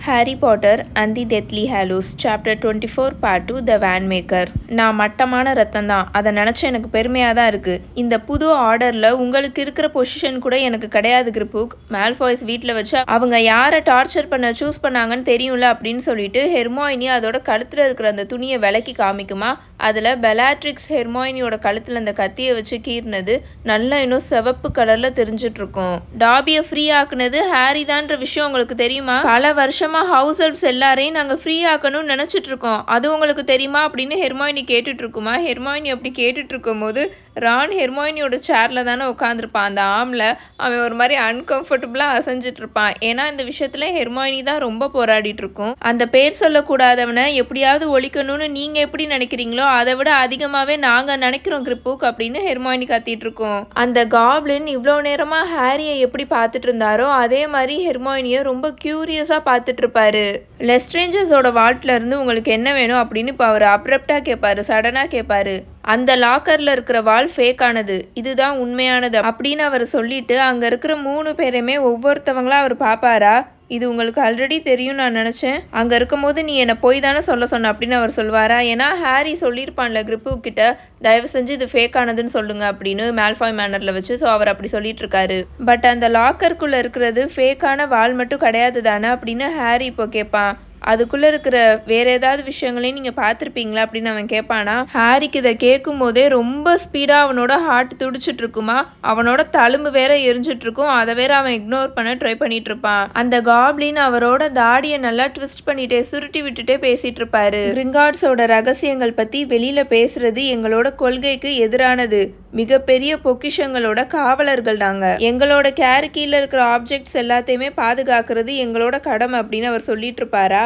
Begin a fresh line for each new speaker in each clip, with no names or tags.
Harry Potter and the deathly Hallows chapter 24 part 2 the van maker. நான் மட்டமான ரத்தம் தான், அதை நினச்சா எனக்கு பெருமையாக தான் இருக்குது. இந்த புது ஆர்டரில் உங்களுக்கு இருக்கிற பொசிஷன் கூட எனக்கு கிடையாது கிரிப்புக். மேல்ஃபாய்ஸ் வீட்டில் வச்சு அவங்க யாரை டார்ச்சர் பண்ண சூஸ் பண்ணாங்கன்னு தெரியும்ல அப்படின்னு சொல்லிட்டு ஹெர்மாயினி அதோட கழுத்தில் இருக்கிற அந்த துணியை விலக்கி காமிக்குமா. அதில் பெலாட்ரிக்ஸ் ஹெர்மாயினியோட கழுத்தில் அந்த கத்தியை வச்சு கீறினது நல்லா இன்னும் சிவப்பு கலரில் தெரிஞ்சிட்ருக்கும். டாபியை ஃப்ரீ ஆக்குனது ஹாரி தான்ற விஷயம் உங்களுக்கு தெரியுமா? பல வருஷமாக ஹவுஸ் ஹெல்ப்ஸ் எல்லாரையும் நாங்கள் ஃப்ரீ ஆக்கணும்னு நினச்சிட்டு இருக்கோம், அது உங்களுக்கு தெரியுமா அப்படின்னு ஹெர்மாயினி கேட்டுட்டு இருக்குமா. ஹெர்மாயினி அப்படி கேட்டுட்டு இருக்கும் போது ரான் ஹெர்மாயினியோட சேரில் தானே உட்காந்துருப்பான். அந்த ஆமில் அவன் ஒரு மாதிரி அன்கம்ஃபர்டபுளாக அசைஞ்சிட்டு இருப்பான். ஏன்னா இந்த விஷயத்தில் ஹெர்மாயினி தான் ரொம்ப போராடிட்டு இருக்கும். அந்த பேர் சொல்லக்கூடாதவனை எப்படியாவது ஒழிக்கணும்னு நீங்கள் எப்படி நினைக்கிறீங்களோ அதை விட அதிகமாகவே நாங்கள் நினைக்கிறோம் கிரிப்புக் அப்படின்னு ஹெர்மாயினி கத்திட்டு இருக்கோம். அந்த காப்ளின் இவ்வளோ நேரமாக ஹாரியை எப்படி பார்த்துட்டு இருந்தாரோ அதே மாதிரி ஹெர்மாயினியை ரொம்ப க்யூரியஸாக பார்த்துட்டு இருப்பாரு. லெஸ்ட்ரேஞ்சர்ஸோட வால்ட்ல இருந்து உங்களுக்கு என்ன வேணும் அப்படின்னு இப்போ அவர் அப்ரப்டாக கேட்பாரு, சடனாக கேட்பாரு. அந்த லாக்கரில் இருக்கிற வால் ஃபேக் ஆனது, இதுதான் உண்மையானது அப்படின்னு அவர் சொல்லிட்டு அங்கே இருக்கிற 3 பேரையுமே ஒவ்வொருத்தவங்களா அவர் பார்ப்பாரா. இது உங்களுக்கு ஆல்ரெடி தெரியும் நான் நினச்சேன், அங்கே இருக்கும் போது நீ என்னை போய் தானே சொல்ல சொன்ன அப்படின்னு அவர் சொல்வாரா. ஏன்னா ஹாரி சொல்லியிருப்பான்ல கிரிப்புக் கிட்ட, தயவு செஞ்சு இது ஃபேக் ஆனதுன்னு சொல்லுங்க அப்படின்னு மேல்ஃபாய் மேனரில் வச்சு. ஸோ அவர் அப்படி சொல்லிட்டு இருக்காரு. பட் அந்த லாக்கருக்குள்ளே இருக்கிறது ஃபேக்கான வால் மட்டும் கிடையாது தானே அப்படின்னு ஹாரி இப்போ கேட்பான். அதுக்குள்ளே இருக்கிற வேறு ஏதாவது விஷயங்களையும் நீங்கள் பார்த்துருப்பீங்களா அப்படின்னு அவன் கேட்பானா. ஹாரிக்கு இதை கேட்கும் போதே ரொம்ப ஸ்பீடாக அவனோட ஹார்ட் துடிச்சிட்டு இருக்குமா. அவனோட தழும்பு வேற எரிஞ்சிட்டு இருக்கும், அதை வேற அவன் இக்னோர் பண்ண ட்ரை பண்ணிட்டு இருப்பான். அந்த காப்ளின் அவரோட தாடியை நல்லா ட்விஸ்ட் பண்ணிட்டே சுருட்டி விட்டுட்டே பேசிட்டு இருப்பாரு. கிரிங்காட்ஸோட ரகசியங்கள் பற்றி வெளியில் பேசுறது எங்களோட கொள்கைக்கு எதிரானது. மிகப்பெரிய பொக்கிஷங்களோட காவலர்கள் நாங்கள். எங்களோட கேர் கீழே இருக்கிற ஆப்ஜெக்ட்ஸ் எல்லாத்தையுமே பாதுகாக்கிறது எங்களோட கடமை அப்படின்னு அவர் சொல்லிட்டு இருப்பாரா.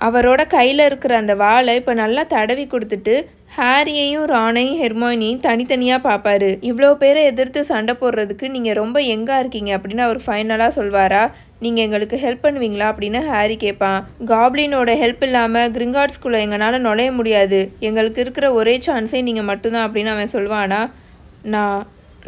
அவரோட கையில் இருக்கிற அந்த வாளை இப்போ நல்லா தடவி கொடுத்துட்டு ஹாரியையும் ரானையும் ஹெர்மாயினியும் தனித்தனியாக பார்ப்பாரு. இவ்வளோ பேரை எதிர்த்து சண்டை போடுறதுக்கு நீங்கள் ரொம்ப எங்காக இருக்கீங்க அப்படின்னு அவர் ஃபைனலாக சொல்வாரா. நீங்கள் எங்களுக்கு ஹெல்ப் பண்ணுவீங்களா அப்படின்னு ஹாரி கேட்பான். காப்ளினோட ஹெல்ப் இல்லாமல் கிரிங்காட்ஸ்குள்ளே எங்களால் நுழைய முடியாது, எங்களுக்கு இருக்கிற ஒரே சான்ஸே நீங்கள் மட்டும்தான் அப்படின்னு அவன் சொல்வானா.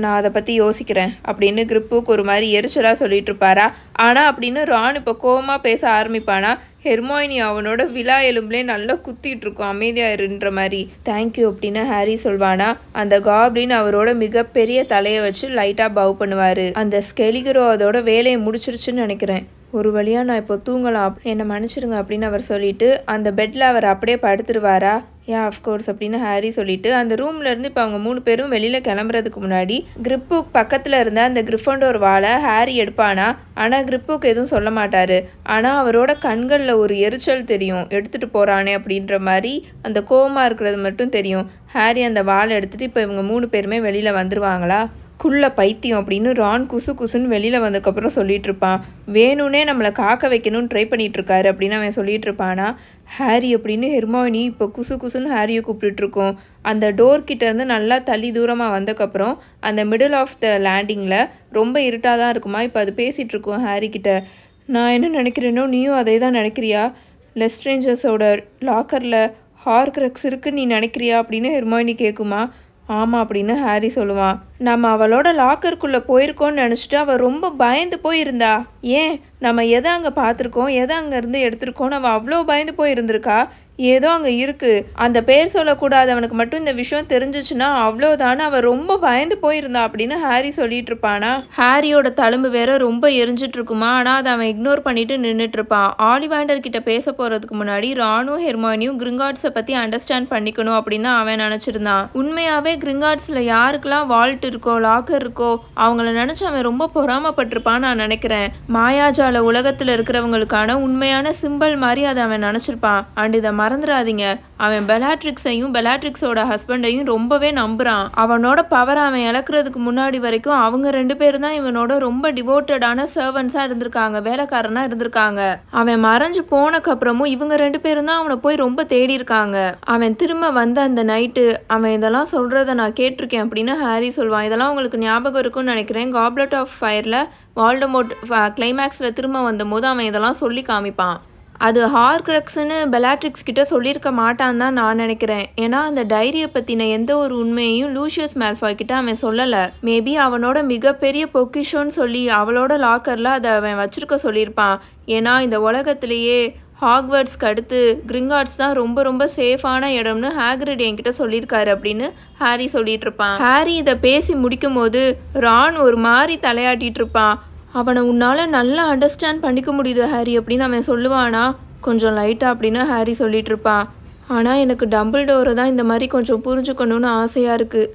நான் அதை பற்றி யோசிக்கிறேன் அப்படின்னு கிரிப்புக்கு ஒரு மாதிரி எரிச்சலாக சொல்லிட்டு இருப்பாரா. ஆனால் அப்படின்னு ரான் இப்போ கோவமாக பேச ஆரம்பிப்பானா. ஹெர்மாயினி அவனோட விழா எலும்புலேயே நல்லா குத்திட்டு இருக்கும், அமைதியாக இருன்ற மாதிரி. தேங்க்யூ அப்படின்னு ஹாரி சொல்வானா. அந்த காப்ளின் அவரோட மிகப்பெரிய தலையை வச்சு லைட்டாக பவ் பண்ணுவார். அந்த ஸ்கெலிகரோ அதோட வேலையை முடிச்சிருச்சுன்னு நினைக்கிறேன், ஒரு வழியாக நான் இப்போ தூங்கலாம், என்னை மன்னிச்சிடுங்க அப்படின்னு அவர் சொல்லிட்டு அந்த பெட்டில் அவர் அப்படியே படுத்துருவாரா. அஃப்கோர்ஸ் அப்படின்னு ஹாரி சொல்லிட்டு அந்த ரூம்லேருந்து இப்போ அவங்க 3 பேரும் வெளியில் கிளம்புறதுக்கு முன்னாடி கிரிப்புக் பக்கத்தில் இருந்த அந்த கிரிஃபண்டோர் வாளை ஹாரி எடுப்பானா. ஆனால் கிரிப்புக் எதுவும் சொல்ல மாட்டார். ஆனால் அவரோட கண்களில் ஒரு எரிச்சல் தெரியும், எடுத்துகிட்டு போகிறானே அப்படின்ற மாதிரி அந்த கோவமாக இருக்கிறது மட்டும் தெரியும். ஹாரி அந்த வாளை எடுத்துகிட்டு இப்போ இவங்க 3 பேருமே வெளியில் வந்துடுவாங்களா. குள்ள பைத்தியம் அப்படின்னு ரான் குசு குசுன்னு வெளியில் வந்ததுக்கப்புறம் சொல்லிட்டு இருப்பான். வேணும்னே நம்மளை காக்க வைக்கணும்னு ட்ரை பண்ணிட்டு இருக்காரு அப்படின்னு அவன் சொல்லிட்டு இருப்பானா. ஹாரி அப்படின்னு ஹெர்மாயினி இப்போ குசு குசுன்னு ஹாரியை கூப்பிட்டுருக்கோம். அந்த டோர்கிட்ட இருந்து நல்லா தள்ளி தூரமாக வந்தக்கப்புறம் அந்த மிடில் ஆஃப் த லேண்டிங்கில் ரொம்ப இருட்டாக தான் இருக்குமா. இப்போ அது பேசிகிட்டு இருக்கோம் ஹாரி கிட்ட. நான் என்ன நினைக்கிறேனோ நீயும் அதே தான் நினைக்கிறியா, லெஸ்ட்ரேஞ்சர்ஸோட லாக்கரில் ஹார்க்ரக்ஸ் இருக்குன்னு நீ நினைக்கிறியா அப்படின்னு ஹெர்மாயினி கேட்குமா. ஆமாம் அப்படின்னு ஹாரி சொல்லுவான். நம்ம அவளோட லாக்கருக்குள்ளே போயிருக்கோன்னு நினச்சிட்டு அவள் ரொம்ப பயந்து போயிருந்தா. ஏன் நம்ம எதை அங்கே பார்த்துருக்கோம், எதை அங்கேருந்து எடுத்திருக்கோன்னு அவள் அவ்வளோ பயந்து போயிருந்திருக்கா. ஏதோ அங்கே இருக்குது, அந்த பேர் சொல்லக்கூடாதவனுக்கு மட்டும் இந்த விஷயம் தெரிஞ்சிச்சுன்னா அவ்வளோதானே, அவள் ரொம்ப பயந்து போயிருந்தா அப்படின்னு ஹாரி சொல்லிட்டு இருப்பானா. ஹாரியோட தழும்பு வேற ரொம்ப எரிஞ்சிட்டு இருக்குமா. ஆனால் அதை அவன் இக்னோர் பண்ணிட்டு நின்றுட்டு இருப்பான். ஆலிவாண்டர் கிட்ட பேச போகிறதுக்கு முன்னாடி ரானும் ஹெர்மாயினியும் கிரிங்காட்ஸை பற்றி அண்டர்ஸ்டாண்ட் பண்ணிக்கணும் அப்படின்னு தான் அவன் நினச்சிருந்தான். உண்மையாகவே கிரிங்காட்ஸில் யாருக்கெல்லாம் வால்ட் இருக்கோ லாக்கர் இருக்கோ அவங்கள நினச்சி அவன் ரொம்ப பொறாமப்பட்டிருப்பான்னு நான் நினைக்கிறேன். மாயாஜால உலகத்தில் இருக்கிறவங்களுக்கான உண்மையான சிம்பிள் மாதிரி அதை அவன் நினச்சிருப்பான். அண்ட் இதை மறந்துடாதீங்க, அவன் பெலாட்ரிக்ஸையும் பெலாட்ரிக்ஸோட ஹஸ்பண்டையும் ரொம்பவே நம்புறான். அவனோட பவர் அவன் இழக்கிறதுக்கு முன்னாடி வரைக்கும் அவங்க 2 பேரும் தான் இவனோட ரொம்ப டிவோட்டடான சர்வன்ஸாக இருந்திருக்காங்க, வேலைக்காரனாக இருந்திருக்காங்க. அவன் மறைஞ்சு போனக்கப்புறமும் இவங்க 2 பேரும் தான் அவனை போய் ரொம்ப தேடி இருக்காங்க. அவன் திரும்ப வந்த அந்த நைட்டு அவன் இதெல்லாம் சொல்கிறத நான் கேட்டிருக்கேன் அப்படின்னு ஹாரி சொல்வான். இதெல்லாம் உங்களுக்கு ஞாபகம் இருக்குன்னு நினைக்கிறேன். காப்லெட் ஆஃப் ஃபயரில் வால்டமோர்ட் கிளைமேக்ஸில் திரும்ப வந்தபோது அவன் இதெல்லாம் சொல்லி காமிப்பான். அது ஹார்க்ரக்ஸ்னு பெலாட்ரிக்ஸ் கிட்ட சொல்லியிருக்க மாட்டான்னு தான் நான் நினைக்கிறேன். ஏன்னா அந்த டைரியை பற்றின எந்த ஒரு உண்மையையும் லூசியஸ் மேல்ஃபாய் கிட்ட அவன் சொல்லலை. மேபி அவனோட மிகப்பெரிய பொக்கிஷோன்னு சொல்லி அவளோட லாக்கரில் அதை அவன் வச்சிருக்க சொல்லியிருப்பான். ஏன்னா இந்த உலகத்திலேயே ஹாக்வர்ட்ஸ்க்கு அடுத்து கிரிங்கார்ட்ஸ் தான் ரொம்ப ரொம்ப சேஃபான இடம்னு ஹாக்ரிட் என்கிட்ட சொல்லியிருக்காரு அப்படின்னு ஹாரி சொல்லிட்டு இருப்பான். ஹாரி இதை பேசி முடிக்கும் போது ரான் ஒரு மாதிரி தலையாட்டிட்டு இருப்பான். அவனை உன்னால் நல்லா அண்டர்ஸ்டாண்ட் பண்ணிக்க முடியுது ஹாரி அப்படின்னு அவன் சொல்லுவானா கொஞ்சம் லைட்டாக அப்படின்னு ஹாரி சொல்லிட்டு இருப்பான். ஆனால் எனக்கு டம்பிள்டோரை தான் இந்த மாதிரி கொஞ்சம் புரிஞ்சுக்கணும்னு ஆசையாக இருக்குது.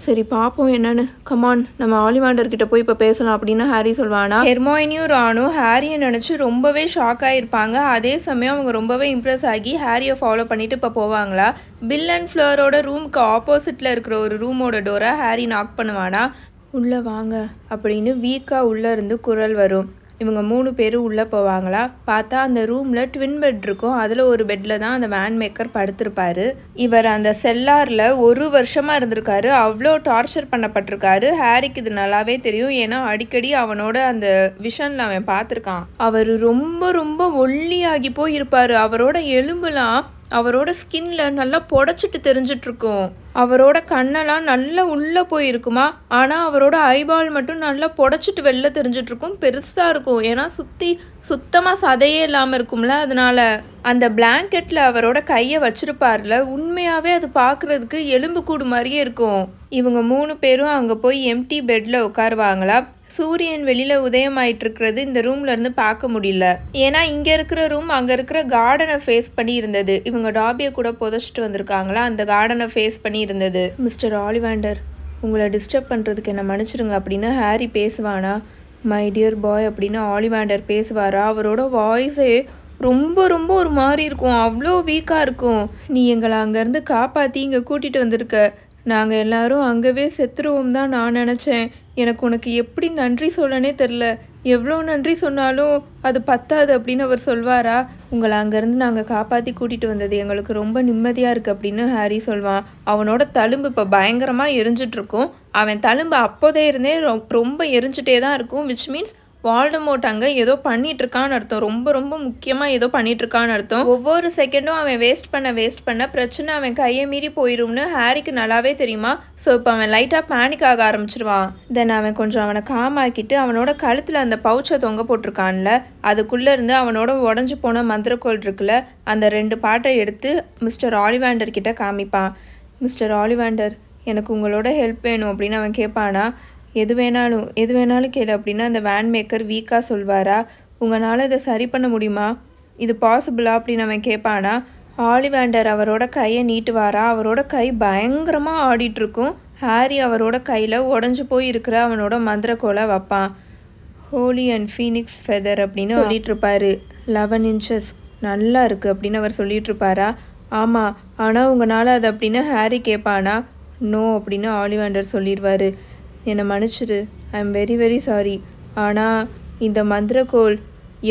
சரி பார்ப்போம் என்னன்னு. கமான் நம்ம ஆலிவாண்டர்கிட்ட போய் இப்போ பேசலாம் அப்படின்னு ஹாரி சொல்வானா. ஹெர்மாயினியும் ரானும் ஹாரியை நினச்சி ரொம்பவே ஷாக் ஆகிருப்பாங்க. அதே சமயம் அவங்க ரொம்பவே இம்ப்ரெஸ் ஆகி ஹாரியை ஃபாலோ பண்ணிட்டு இப்போ போவாங்களா. பில் அண்ட் ஃப்ளோரோட ரூமுக்கு ஆப்போசிட்டில் இருக்கிற ஒரு ரூமோட டோரை ஹாரி நாக் பண்ணுவானா. உள்ளே வாங்க அப்படின்னு வீக்காக உள்ளே இருந்து குரல் வரும். இவங்க 3 பேரும் உள்ளே போவாங்களா. பார்த்தா அந்த ரூமில் ட்வின் பெட் இருக்கும். அதில் ஒரு பெட்டில் தான் அந்த வேன் மேக்கர் படுத்திருப்பார். இவர் அந்த செல்லாரில் 1 வருஷமாக இருந்திருக்காரு. அவ்வளோ டார்ச்சர் பண்ணப்பட்டிருக்காரு. ஹாரிக்கு இது நல்லாவே தெரியும். ஏன்னா அடிக்கடி அவனோட அந்த விஷனில் அவன் பார்த்துருக்கான். அவர் ரொம்ப ரொம்ப ஒல்லியாகி போயிருப்பார். அவரோட எலும்புலாம் அவரோட ஸ்கின்ல நல்லா புடச்சிட்டு தெரிஞ்சிட்ருக்கும். அவரோட கண்ணெல்லாம் நல்லா உள்ளே போயிருக்குமா. ஆனால் அவரோட ஐபால் மட்டும் நல்லா புடச்சிட்டு வெளில தெரிஞ்சிட்ருக்கும். பெருசாக இருக்கும். ஏன்னா சுத்தமாக சதையே இல்லாமல் இருக்கும்ல. அதனால அந்த பிளாங்கெட்டில் அவரோட கையை வச்சிருப்பார்ல, உண்மையாகவே அது பார்க்குறதுக்கு எலும்பு கூடு மாதிரியே இருக்கும். இவங்க 3 பேரும் அங்கே போய் எம்டி பெட்டில் உட்காருவாங்களா. சூரியன் வெளியில் உதயமாயிட்டு இருக்கிறது இந்த ரூம்ல இருந்து பார்க்க முடியல. ஏன்னா இங்கே இருக்கிற ரூம் அங்கே இருக்கிற கார்டனை ஃபேஸ் பண்ணி இருந்தது. இவங்க டாபியை கூட புதைச்சிட்டு வந்திருக்காங்களா, அந்த கார்டனை ஃபேஸ் பண்ணி இருந்தது. மிஸ்டர் ஆலிவாண்டர், உங்களை டிஸ்டர்ப் பண்ணுறதுக்கு என்ன மன்னிச்சிடுங்க அப்படின்னு ஹாரி பேசுவானா. மை டியர் பாய் அப்படின்னு ஆலிவாண்டர் பேசுவாரா. அவரோட வாய்ஸே ரொம்ப ரொம்ப ஒரு மாதிரி இருக்கும். அவ்வளோ வீக்காக இருக்கும். நீ எங்களை அங்கேருந்து காப்பாற்றி இங்கே கூட்டிகிட்டு வந்திருக்க. நாங்கள் எல்லாரும் அங்கவே செத்துருவோம் தான் நான் நினச்சேன். எனக்கு உனக்கு எப்படி நன்றி சொல்லனே தெரில. எவ்வளோ நன்றி சொன்னாலும் அது பத்தாது அப்படின்னு அவர் சொல்வாரா. உங்களை அங்கேருந்து நாங்கள் காப்பாற்றி கூட்டிகிட்டு வந்தது எங்களுக்கு ரொம்ப நிம்மதியாக இருக்குது அப்படின்னு ஹாரி சொல்வான். அவனோட தழும்பு இப்போ பயங்கரமாக எரிஞ்சிட்ருக்கும். அவன் தழும்பு அப்போதே இருந்தே ரொம்ப எரிஞ்சிட்டே தான் இருக்கும். விச் மீன்ஸ் வால்டமோர்ட் அங்கே ஏதோ பண்ணிகிட்ருக்கான்னு அர்த்தம். ரொம்ப ரொம்ப முக்கியமாக ஏதோ பண்ணிகிட்ருக்கான்னு அர்த்தம். ஒவ்வொரு செகண்டும் அவன் வேஸ்ட் பண்ண பிரச்சனை அவன் கையை மீறி போயிடும்னு ஹாரிக்கு நல்லாவே தெரியுமா. ஸோ இப்போ அவன் லைட்டாக பேனிக் ஆக ஆரம்பிச்சிருவான். தென் அவன் கொஞ்சம் அவனை காமாக்கிட்டு அவனோட கழுத்தில் அந்த பவுச்சை தொங்க போட்டிருக்கான்ல, அதுக்குள்ளே இருந்து அவனோட உடஞ்சி போன மந்திரக்கோள் இருக்குல்ல, அந்த 2 பாட்டை எடுத்து மிஸ்டர் ஆலிவாண்டர் கிட்ட காமிப்பான். மிஸ்டர் ஆலிவாண்டர், எனக்கு உங்களோட ஹெல்ப் வேணும் அப்படின்னு அவன் கேட்பானா. எது வேணாலும் கேளு அப்படின்னு அந்த வேன் மேக்கர் வீக்காக சொல்வாரா. உங்களால் இதை சரி பண்ண முடியுமா, இது பாசிபிளா அப்படின்னு அவன் கேட்பானா. ஆலிவாண்டர் அவரோட கையை நீட்டுவாரா. அவரோட கை பயங்கரமாக ஆடிட்டுருக்கும். ஹாரி அவரோட கையில் உடஞ்சி போய் இருக்கிற அவனோட மந்திரக்கோலை வைப்பான். ஹோலி அண்ட் ஃபீனிக்ஸ் ஃபெதர் அப்படின்னு சொல்லிகிட்ருப்பாரு. 11 inches நல்லா இருக்குது அப்படின்னு அவர் சொல்லிகிட்ருப்பாரா. ஆமாம், ஆனால் உங்களால் அது அப்படின்னு ஹாரி கேட்பானா. நோ அப்படின்னு ஆலிவாண்டர் சொல்லிடுவார். என்னை மன்னிச்சிடு, I am very very sorry. ஆனால் இந்த மந்திரக்கோள்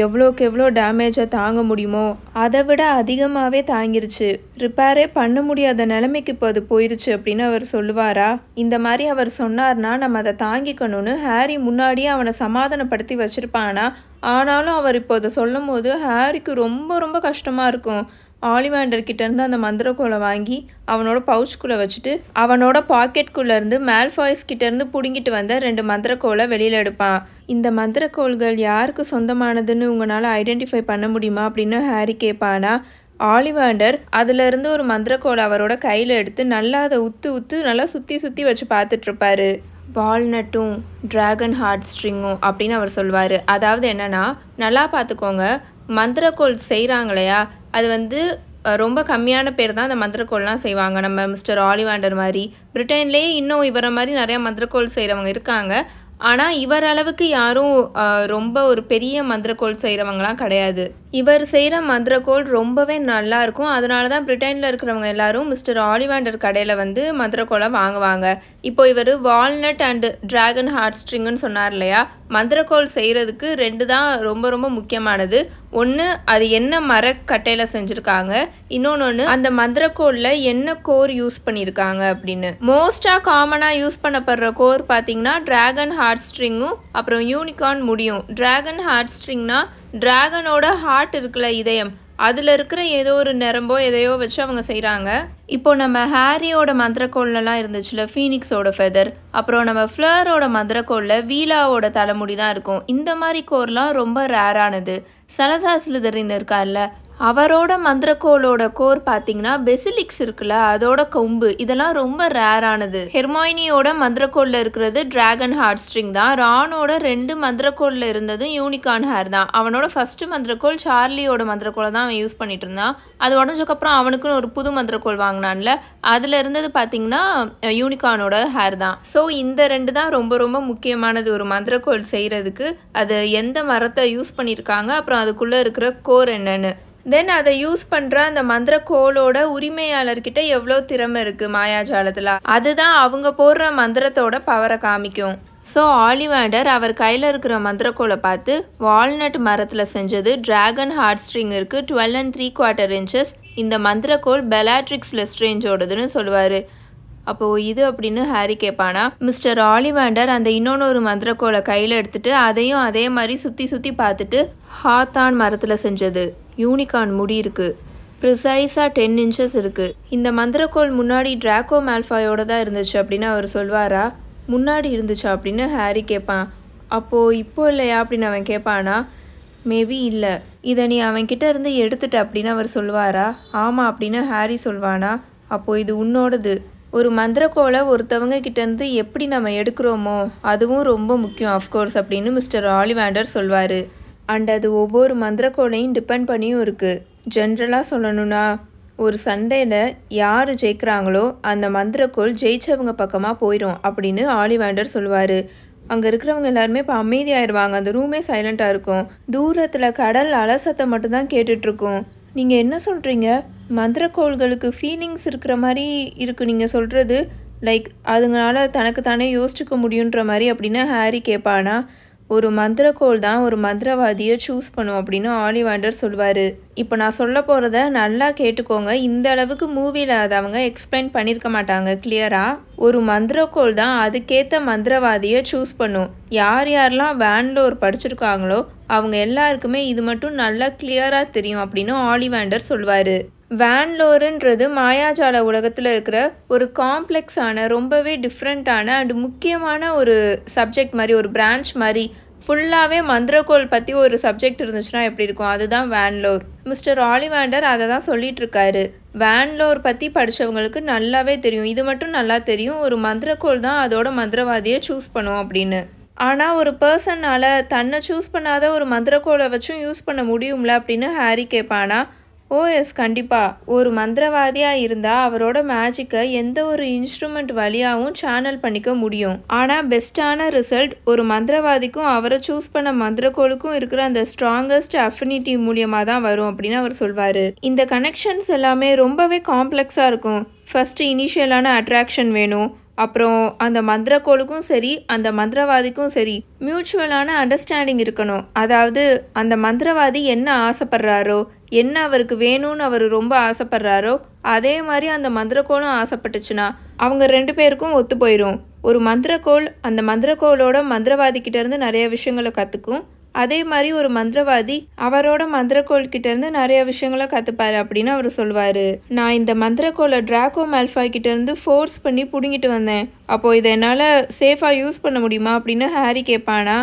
எவ்வளோக்கு எவ்வளோ டேமேஜை தாங்க முடியுமோ அதை விட அதிகமாகவே தாங்கிருச்சு. ரிப்பேரே பண்ண முடியாத நிலைமைக்கு இப்போ அது போயிடுச்சு அப்படின்னு அவர் சொல்லுவாரா. இந்த மாதிரி அவர் சொன்னார்னா நம்ம அதை தாங்கிக்கணும்னு ஹாரி முன்னாடியே அவனை சமாதானப்படுத்தி வச்சுருப்பானா. ஆனாலும் அவர் இப்போ அதை சொல்லும் போது ஹாரிக்கு ரொம்ப ரொம்ப கஷ்டமாக இருக்கும். ஆலிவாண்டர் கிட்டேருந்து அந்த மந்திரக்கோலை வாங்கி அவனோட பவுச்சுக்குள்ளே வச்சுட்டு அவனோட பாக்கெட்குள்ளேருந்து மேல்ஃபாய்ஸ் கிட்டேருந்து பிடுங்கிட்டு வந்த 2 மந்திரக்கோலை வெளியில் எடுப்பான். இந்த மந்திரக்கோள்கள் யாருக்கு சொந்தமானதுன்னு உங்களால் ஐடென்டிஃபை பண்ண முடியுமா அப்படின்னு ஹாரி கேட்பானா. ஆலிவாண்டர் அதிலிருந்து ஒரு மந்திரக்கோலை அவரோட கையில் எடுத்து நல்லா அதை உத்து நல்லா சுற்றி வச்சு பார்த்துட்ருப்பாரு. வால்நட்டும் ட்ராகன் ஹார்ட் ஸ்ட்ரிங்கும் அப்படின்னு அவர் சொல்வார். அதாவது என்னென்னா, நல்லா பார்த்துக்கோங்க, மந்திரக்கோள் செய்கிறாங்களையா, அது ரொம்ப கம்மியான பேர் தான் அந்த மந்திரக்கோள்லாம் செய்வாங்க. நம்ம மிஸ்டர் ஆலிவாண்டர் மாதிரி பிரிட்டன்லேயே இன்னும் இவரை மாதிரி நிறையா மந்திரக்கோள் செய்கிறவங்க இருக்காங்க. ஆனால் இவர் அளவுக்கு யாரும் ரொம்ப ஒரு பெரிய மந்திரக்கோள் செய்கிறவங்களாம் கிடையாது. இவர் செய்கிற மந்திரக்கோள் ரொம்பவே நல்லா இருக்கும். அதனால தான் பிரிட்டனில் இருக்கிறவங்க எல்லாரும் மிஸ்டர் ஆலிவாண்டர் கடையில் மந்திரக்கோளை வாங்குவாங்க. இப்போ இவர் வால்நட் அண்டு ட்ராகன் ஹார்ட் ஸ்ட்ரிங்குன்னு சொன்னார் இல்லையா, மந்திரக்கோள் செய்கிறதுக்கு 2 தான் ரொம்ப ரொம்ப முக்கியமானது. ஒன்று, அது என்ன மரக்கட்டையில் செஞ்சுருக்காங்க. இன்னொன்று, அந்த மந்திரக்கோளில் என்ன கோர் யூஸ் பண்ணியிருக்காங்க அப்படின்னு. மோஸ்ட்டாக காமனாக யூஸ் பண்ணப்படுற கோர் பார்த்திங்கன்னா ட்ராகன் ஹார்ட் ஸ்ட்ரிங்கும் அப்புறம் யூனிகார்ன் முடியும். ட்ராகன் ஹார்ட் ஸ்ட்ரிங்னா டிராகனோட ஹார்ட் இருக்குல்ல, இதயம், அதில் இருக்கிற ஏதோ ஒரு நரம்போ எதையோ வச்சு அவங்க செய்கிறாங்க. இப்போ நம்ம ஹாரியோட மந்திரக்கோள்லாம் இருந்துச்சுல, ஃபீனிக்ஸோட ஃபெதர், அப்புறம் நம்ம ஃப்ளரோட மந்திரக்கோளில் வீலாவோட தலைமுடி தான் இருக்கும். இந்த மாதிரி கோர்லாம் ரொம்ப ரேரானது. சலசார் ஸ்லிதரின் இருக்கார்ல, அவரோட மந்திரக்கோளோட கோர் பார்த்தீங்கன்னா பெசிலிக்ஸ் இருக்குல்ல, அதோட கொம்பு, இதெல்லாம் ரொம்ப ரேரானது. ஹெர்மாயினியோட மந்திரக்கோளில் இருக்கிறது டிராகன் ஹார்ட் ஸ்ட்ரிங் தான். ரானோட 2 மந்திரக்கோளில் இருந்ததும் யூனிகார்ன் ஹேர் தான். அவனோட ஃபர்ஸ்ட் மந்திரக்கோள் சார்லியோட மந்திரக்கோளை தான் அவன் யூஸ் பண்ணிட்டு இருந்தான். அது உடஞ்சக்கப்புறம் அவனுக்குன்னு ஒரு புது மந்திரக்கோள் வாங்கினான்ல, அதில் இருந்தது பார்த்தீங்கன்னா யூனிகார்னோட ஹேர் தான். ஸோ இந்த 2 தான் ரொம்ப ரொம்ப முக்கியமானது ஒரு மந்திரக்கோள் செய்கிறதுக்கு. அது எந்த மரத்தை யூஸ் பண்ணியிருக்காங்க, அப்புறம் அதுக்குள்ளே இருக்கிற கோர் என்னன்னு. தென் அதை யூஸ் பண்ணுற அந்த மந்திரக்கோளோட உரிமையாளர்கிட்ட எவ்வளோ திறமை இருக்குது மாயாஜாலத்தில், அதுதான் அவங்க போடுற மந்திரத்தோட பவரை காமிக்கும். ஸோ ஆலிவாண்டர் அவர் கையில் இருக்கிற மந்திரக்கோளை பார்த்து வால்நட் மரத்தில் செஞ்சது டிராகன் ஹார்ட் ஸ்ட்ரிங் இருக்குது, 12 3/4 inches. இந்த மந்திரக்கோள் பெலாட்ரிக்ஸ் லெஸ்ட்ரேஞ்சோடதுன்னு சொல்லுவார். அப்போது இது அப்படின்னு ஹாரி கேட்பானா. மிஸ்டர் ஆலிவாண்டர் அந்த இன்னொன்று மந்திரக்கோளை கையில் எடுத்துகிட்டு அதையும் அதே மாதிரி சுற்றி சுற்றி பார்த்துட்டு, ஹாத்தான் மரத்தில் செஞ்சது, யூனிகார்ன் முடி இருக்குது, ப்ரிசைஸாக 10 inches இருக்குது. இந்த மந்திரக்கோள் முன்னாடி டிராக்கோ மால்ஃபாயோட தான் இருந்துச்சு அப்படின்னு அவர் சொல்வாரா. முன்னாடி இருந்துச்சா அப்படின்னு ஹாரி கேட்பான். அப்போது இப்போ இல்லையா அப்படின்னு அவன் கேட்பானா. மேபி இல்லை, இதை நீ அவன்கிட்ட இருந்து எடுத்துட்ட அப்படின்னு அவர் சொல்வாரா. ஆமாம் அப்படின்னு ஹாரி சொல்வானா. அப்போது இது உன்னோடது. ஒரு மந்திரக்கோளை ஒருத்தவங்க கிட்டேருந்து எப்படி நம்ம எடுக்கிறோமோ அதுவும் ரொம்ப முக்கியம் அஃப்கோர்ஸ் அப்படின்னு மிஸ்டர் ஆலிவாண்டர் சொல்வார். அண்ட் அது ஒவ்வொரு மந்திரக்கோளையும் டிபெண்ட் பண்ணியும் இருக்குது. ஜென்ரலாக சொல்லணும்னா, ஒரு சண்டையில் யார் ஜெயிக்கிறாங்களோ அந்த மந்திரக்கோள் ஜெயிச்சவங்க பக்கமாக போயிடும் அப்படின்னு ஆலிவாண்டர் சொல்லுவார். அங்கே இருக்கிறவங்க எல்லாருமே இப்போ அமைதியாகிடுவாங்க, அந்த ரூமே சைலண்ட்டாக இருக்கும். தூரத்தில் கடல் அலசத்தை மட்டும்தான் கேட்டுட்ருக்கோம். நீங்கள் என்ன சொல்கிறீங்க? மந்திரக்கோள்களுக்கு ஃபீலிங்ஸ் இருக்கிற மாதிரி இருக்குது நீங்கள் சொல்கிறது, லைக் அதுங்களால தனக்கு தானே யோசிச்சுக்க முடியுன்ற மாதிரி அப்படின்னு ஹாரி கேட்பானா. ஒரு மந்திரக்கோள் தான் ஒரு மந்திரவாதியை சூஸ் பண்ணும் அப்படின்னு ஆலிவாண்டர் சொல்வார். இப்போ நான் சொல்ல போகிறத நல்லா கேட்டுக்கோங்க. இந்த அளவுக்கு மூவியில் அதை அவங்க எக்ஸ்பிளைன் பண்ணியிருக்க மாட்டாங்க கிளியராக. ஒரு மந்திரக்கோள் தான் அதுக்கேற்ற மந்திரவாதியை சூஸ் பண்ணும். யார் யாரெல்லாம் வேன்லோர் படிச்சிருக்காங்களோ அவங்க எல்லாருக்குமே இது மட்டும் நல்லா கிளியராக தெரியும் அப்படின்னு ஆலிவாண்டர் சொல்வார். வேன்லோருன்றது மாயாஜால உலகத்தில் இருக்கிற ஒரு காம்ப்ளெக்ஸான ரொம்பவே டிஃப்ரெண்ட்டான அண்ட் முக்கியமான ஒரு சப்ஜெக்ட் மாதிரி, ஒரு பிரான்ச் மாதிரி. ஃபுல்லாகவே மந்திரக்கோள் பற்றி ஒரு சப்ஜெக்ட் இருந்துச்சுன்னா எப்படி இருக்கும், அதுதான் வேன்லோர். மிஸ்டர் ஆலிவாண்டர் அதை தான் சொல்லிட்டு இருக்காரு. வேன்லோர் பற்றி படித்தவங்களுக்கு நல்லாவே தெரியும், இது மட்டும் நல்லா தெரியும், ஒரு மந்திரக்கோள் தான் அதோட மந்திரவாதியை சூஸ் பண்ணுவோம் அப்படின்னு. ஆனால் ஒரு பர்சனால் தன்னை சூஸ் பண்ணாத ஒரு மந்திரக்கோளை வச்சும் யூஸ் பண்ண முடியும்ல அப்படின்னு ஹாரி கேட்பானா. ஓ எஸ், கண்டிப்பாக. ஒரு மந்திரவாதியாக இருந்தால் அவரோட மேஜிக்கை எந்த ஒரு இன்ஸ்ட்ருமெண்ட் வழியாகவும் சேனல் பண்ணிக்க முடியும். ஆனால் பெஸ்ட்டான ரிசல்ட் ஒரு மந்திரவாதிக்கும் அவரை சூஸ் பண்ண மந்திரக்கோளுக்கும் இருக்கிற அந்த ஸ்ட்ராங்கஸ்ட் அஃபினிட்டி மூலியமாக தான் வரும் அப்படின்னு அவர் சொல்வார். இந்த கனெக்ஷன்ஸ் எல்லாமே ரொம்பவே காம்ப்ளெக்ஸாக இருக்கும். ஃபஸ்ட்டு இனிஷியலான அட்ராக்ஷன் வேணும், அப்புறம் அந்த மந்திரக்கோளுக்கும் சரி அந்த மந்திரவாதிக்கும் சரி மியூச்சுவலான அண்டர்ஸ்டாண்டிங் இருக்கணும். அதாவது அந்த மந்திரவாதி என்ன ஆசைப்படுறாரோ, என்ன அவருக்கு வேணும்னு அவர் ரொம்ப ஆசைப்படுறாரோ அதே மாதிரி அந்த மந்திரக்கோளும் ஆசைப்பட்டுச்சுன்னா அவங்க 2 பேருக்கும் ஒத்து போயிடும். ஒரு மந்திரக்கோள் அந்த மந்திரக்கோளோட மந்திரவாதிக்கிட்டேருந்து நிறைய விஷயங்களை கற்றுக்கும். அதே மாதிரி ஒரு மந்திரவாதி அவரோட மந்திரக்கோள்கிட்டேருந்து நிறைய விஷயங்களை கற்றுப்பாரு அப்படின்னு அவர் சொல்வார். நான் இந்த மந்திரக்கோளை டிராக்கோ மால்ஃபாய் கிட்டேருந்து ஃபோர்ஸ் பண்ணி பிடுங்கிட்டு வந்தேன். அப்போது இதை என்னால் சேஃபாக யூஸ் பண்ண முடியுமா அப்படின்னு ஹாரி கேட்பானா.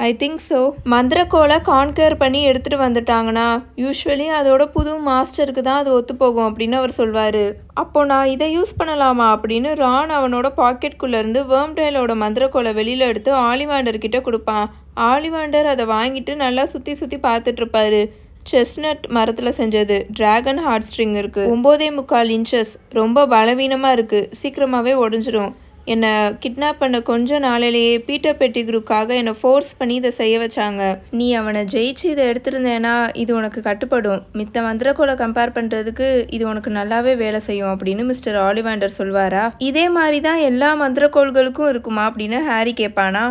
I think so. மந்திரக்கோளை கான்கர் பண்ணி எடுத்துகிட்டு வந்துட்டாங்கன்னா யூஸ்வலி அதோட புது மாஸ்டருக்கு தான் அது ஒத்து போகும் அப்படின்னு அவர் சொல்வார். அப்போ நான் இதை யூஸ் பண்ணலாமா அப்படின்னு ரான் அவனோட பாக்கெட்குள்ளேருந்து வேர்ம்டேலோட மந்திரக்கோளை வெளியில் எடுத்து ஆலிவாண்டர் கிட்ட கொடுப்பான். ஆலிவாண்டர் அதை வாங்கிட்டு நல்லா சுற்றி சுற்றி பார்த்துட்ருப்பாரு. செஸ்னட் மரத்தில் செஞ்சது, டிராகன் ஹார்ட் ஸ்ட்ரிங் இருக்குது, 9.25 inches, ரொம்ப பலவீனமாக இருக்குது, சீக்கிரமாகவே உடஞ்சிரும். என்னை கிட்னாப் பண்ண கொஞ்ச நாளிலேயே பீட்டர் பெட்டிக்ரூக்காக என்னை ஃபோர்ஸ் பண்ணி இதை செய்ய வச்சாங்க. நீ அவனை ஜெயிச்சு இதை எடுத்திருந்தேன்னா இது உனக்கு கட்டுப்படும். மித்த மந்திரக்கோளை கம்பேர் பண்ணுறதுக்கு இது உனக்கு நல்லாவே வேலை செய்யும் அப்படின்னு மிஸ்டர் ஆலிவாண்டர் சொல்வாரா. இதே மாதிரி தான் எல்லா மந்திரக்கோள்களுக்கும் இருக்குமா அப்படின்னு ஹாரி கேட்பானா.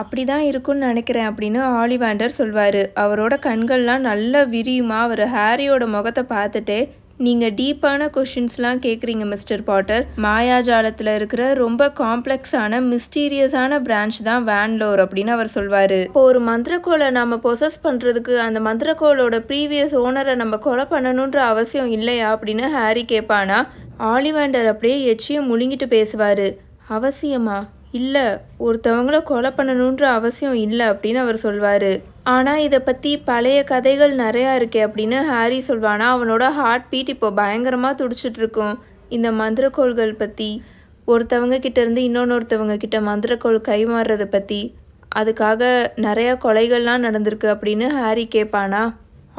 அப்படி தான் இருக்குன்னு நினைக்கிறேன் அப்படின்னு ஆலிவாண்டர் சொல்வார். அவரோட கண்கள்லாம் நல்லா விரியுமா. அவர் ஹாரியோட முகத்தை பார்த்துட்டு நீங்கள் டீப்பான கொஷின்ஸ்லாம் கேட்குறீங்க மிஸ்டர் பாட்டர். மாயாஜாலத்தில் இருக்கிற ரொம்ப காம்ப்ளெக்ஸான மிஸ்டீரியஸான பிரான்ச் தான் வேன்லோர் அப்படின்னு அவர் சொல்வார். இப்போ ஒரு மந்திரக்கோளை நம்ம பொசஸ் பண்ணுறதுக்கு அந்த மந்திரக்கோளோட ப்ரீவியஸ் ஓனரை நம்ம கொலை பண்ணணுன்ற அவசியம் இல்லையா அப்படின்னு ஹாரி கேட்பானா. ஆலிவாண்டர் அப்படியே எச்சியும் முழுங்கிட்டு பேசுவார். அவசியமா? இல்லை, ஒருத்தவங்கள கொலை பண்ணணுன்ற அவசியம் இல்லை அப்படின்னு அவர் சொல்வார். ஆனால் இதை பற்றி பழைய கதைகள் நிறையா இருக்கே அப்படின்னு ஹாரி சொல்வானா. அவனோட ஹார்ட் பீட் இப்போ பயங்கரமாக துடிச்சிட்ருக்கும். இந்த மந்திரக்கோள்கள் பற்றி, ஒருத்தவங்க கிட்டேருந்து இன்னொன்னொருத்தவங்க கிட்ட மந்திரக்கோள் கைமாறுறதை பற்றி, அதுக்காக நிறையா கொலைகள்லாம் நடந்திருக்கு அப்படின்னு ஹாரி கேட்பானா.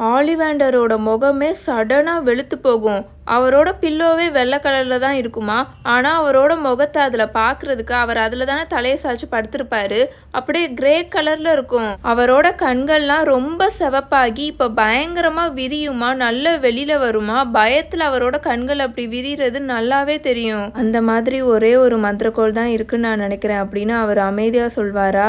ஆலிவாண்டரோட முகமே சடனாக வெளுத்து போகும். அவரோட பில்லோவே வெள்ளை கலரில் தான் இருக்குமா, ஆனால் அவரோட முகத்தை அதில் பார்க்குறதுக்கு அவர் அதில் தானே தலையை சாய்ச்சி படுத்திருப்பாரு, அப்படியே கிரே கலரில் இருக்கும். அவரோட கண்கள்லாம் ரொம்ப சிவப்பாகி இப்போ பயங்கரமாக விரியுமா, நல்ல வெளியில் வருமா, பயத்தில் அவரோட கண்கள் அப்படி விரிகிறது நல்லாவே தெரியும். அந்த மாதிரி ஒரே ஒரு மந்திரக்கோள் தான் இருக்குன்னு நான் நினைக்கிறேன் அப்படின்னு அவர் அமைதியாக சொல்வாரா.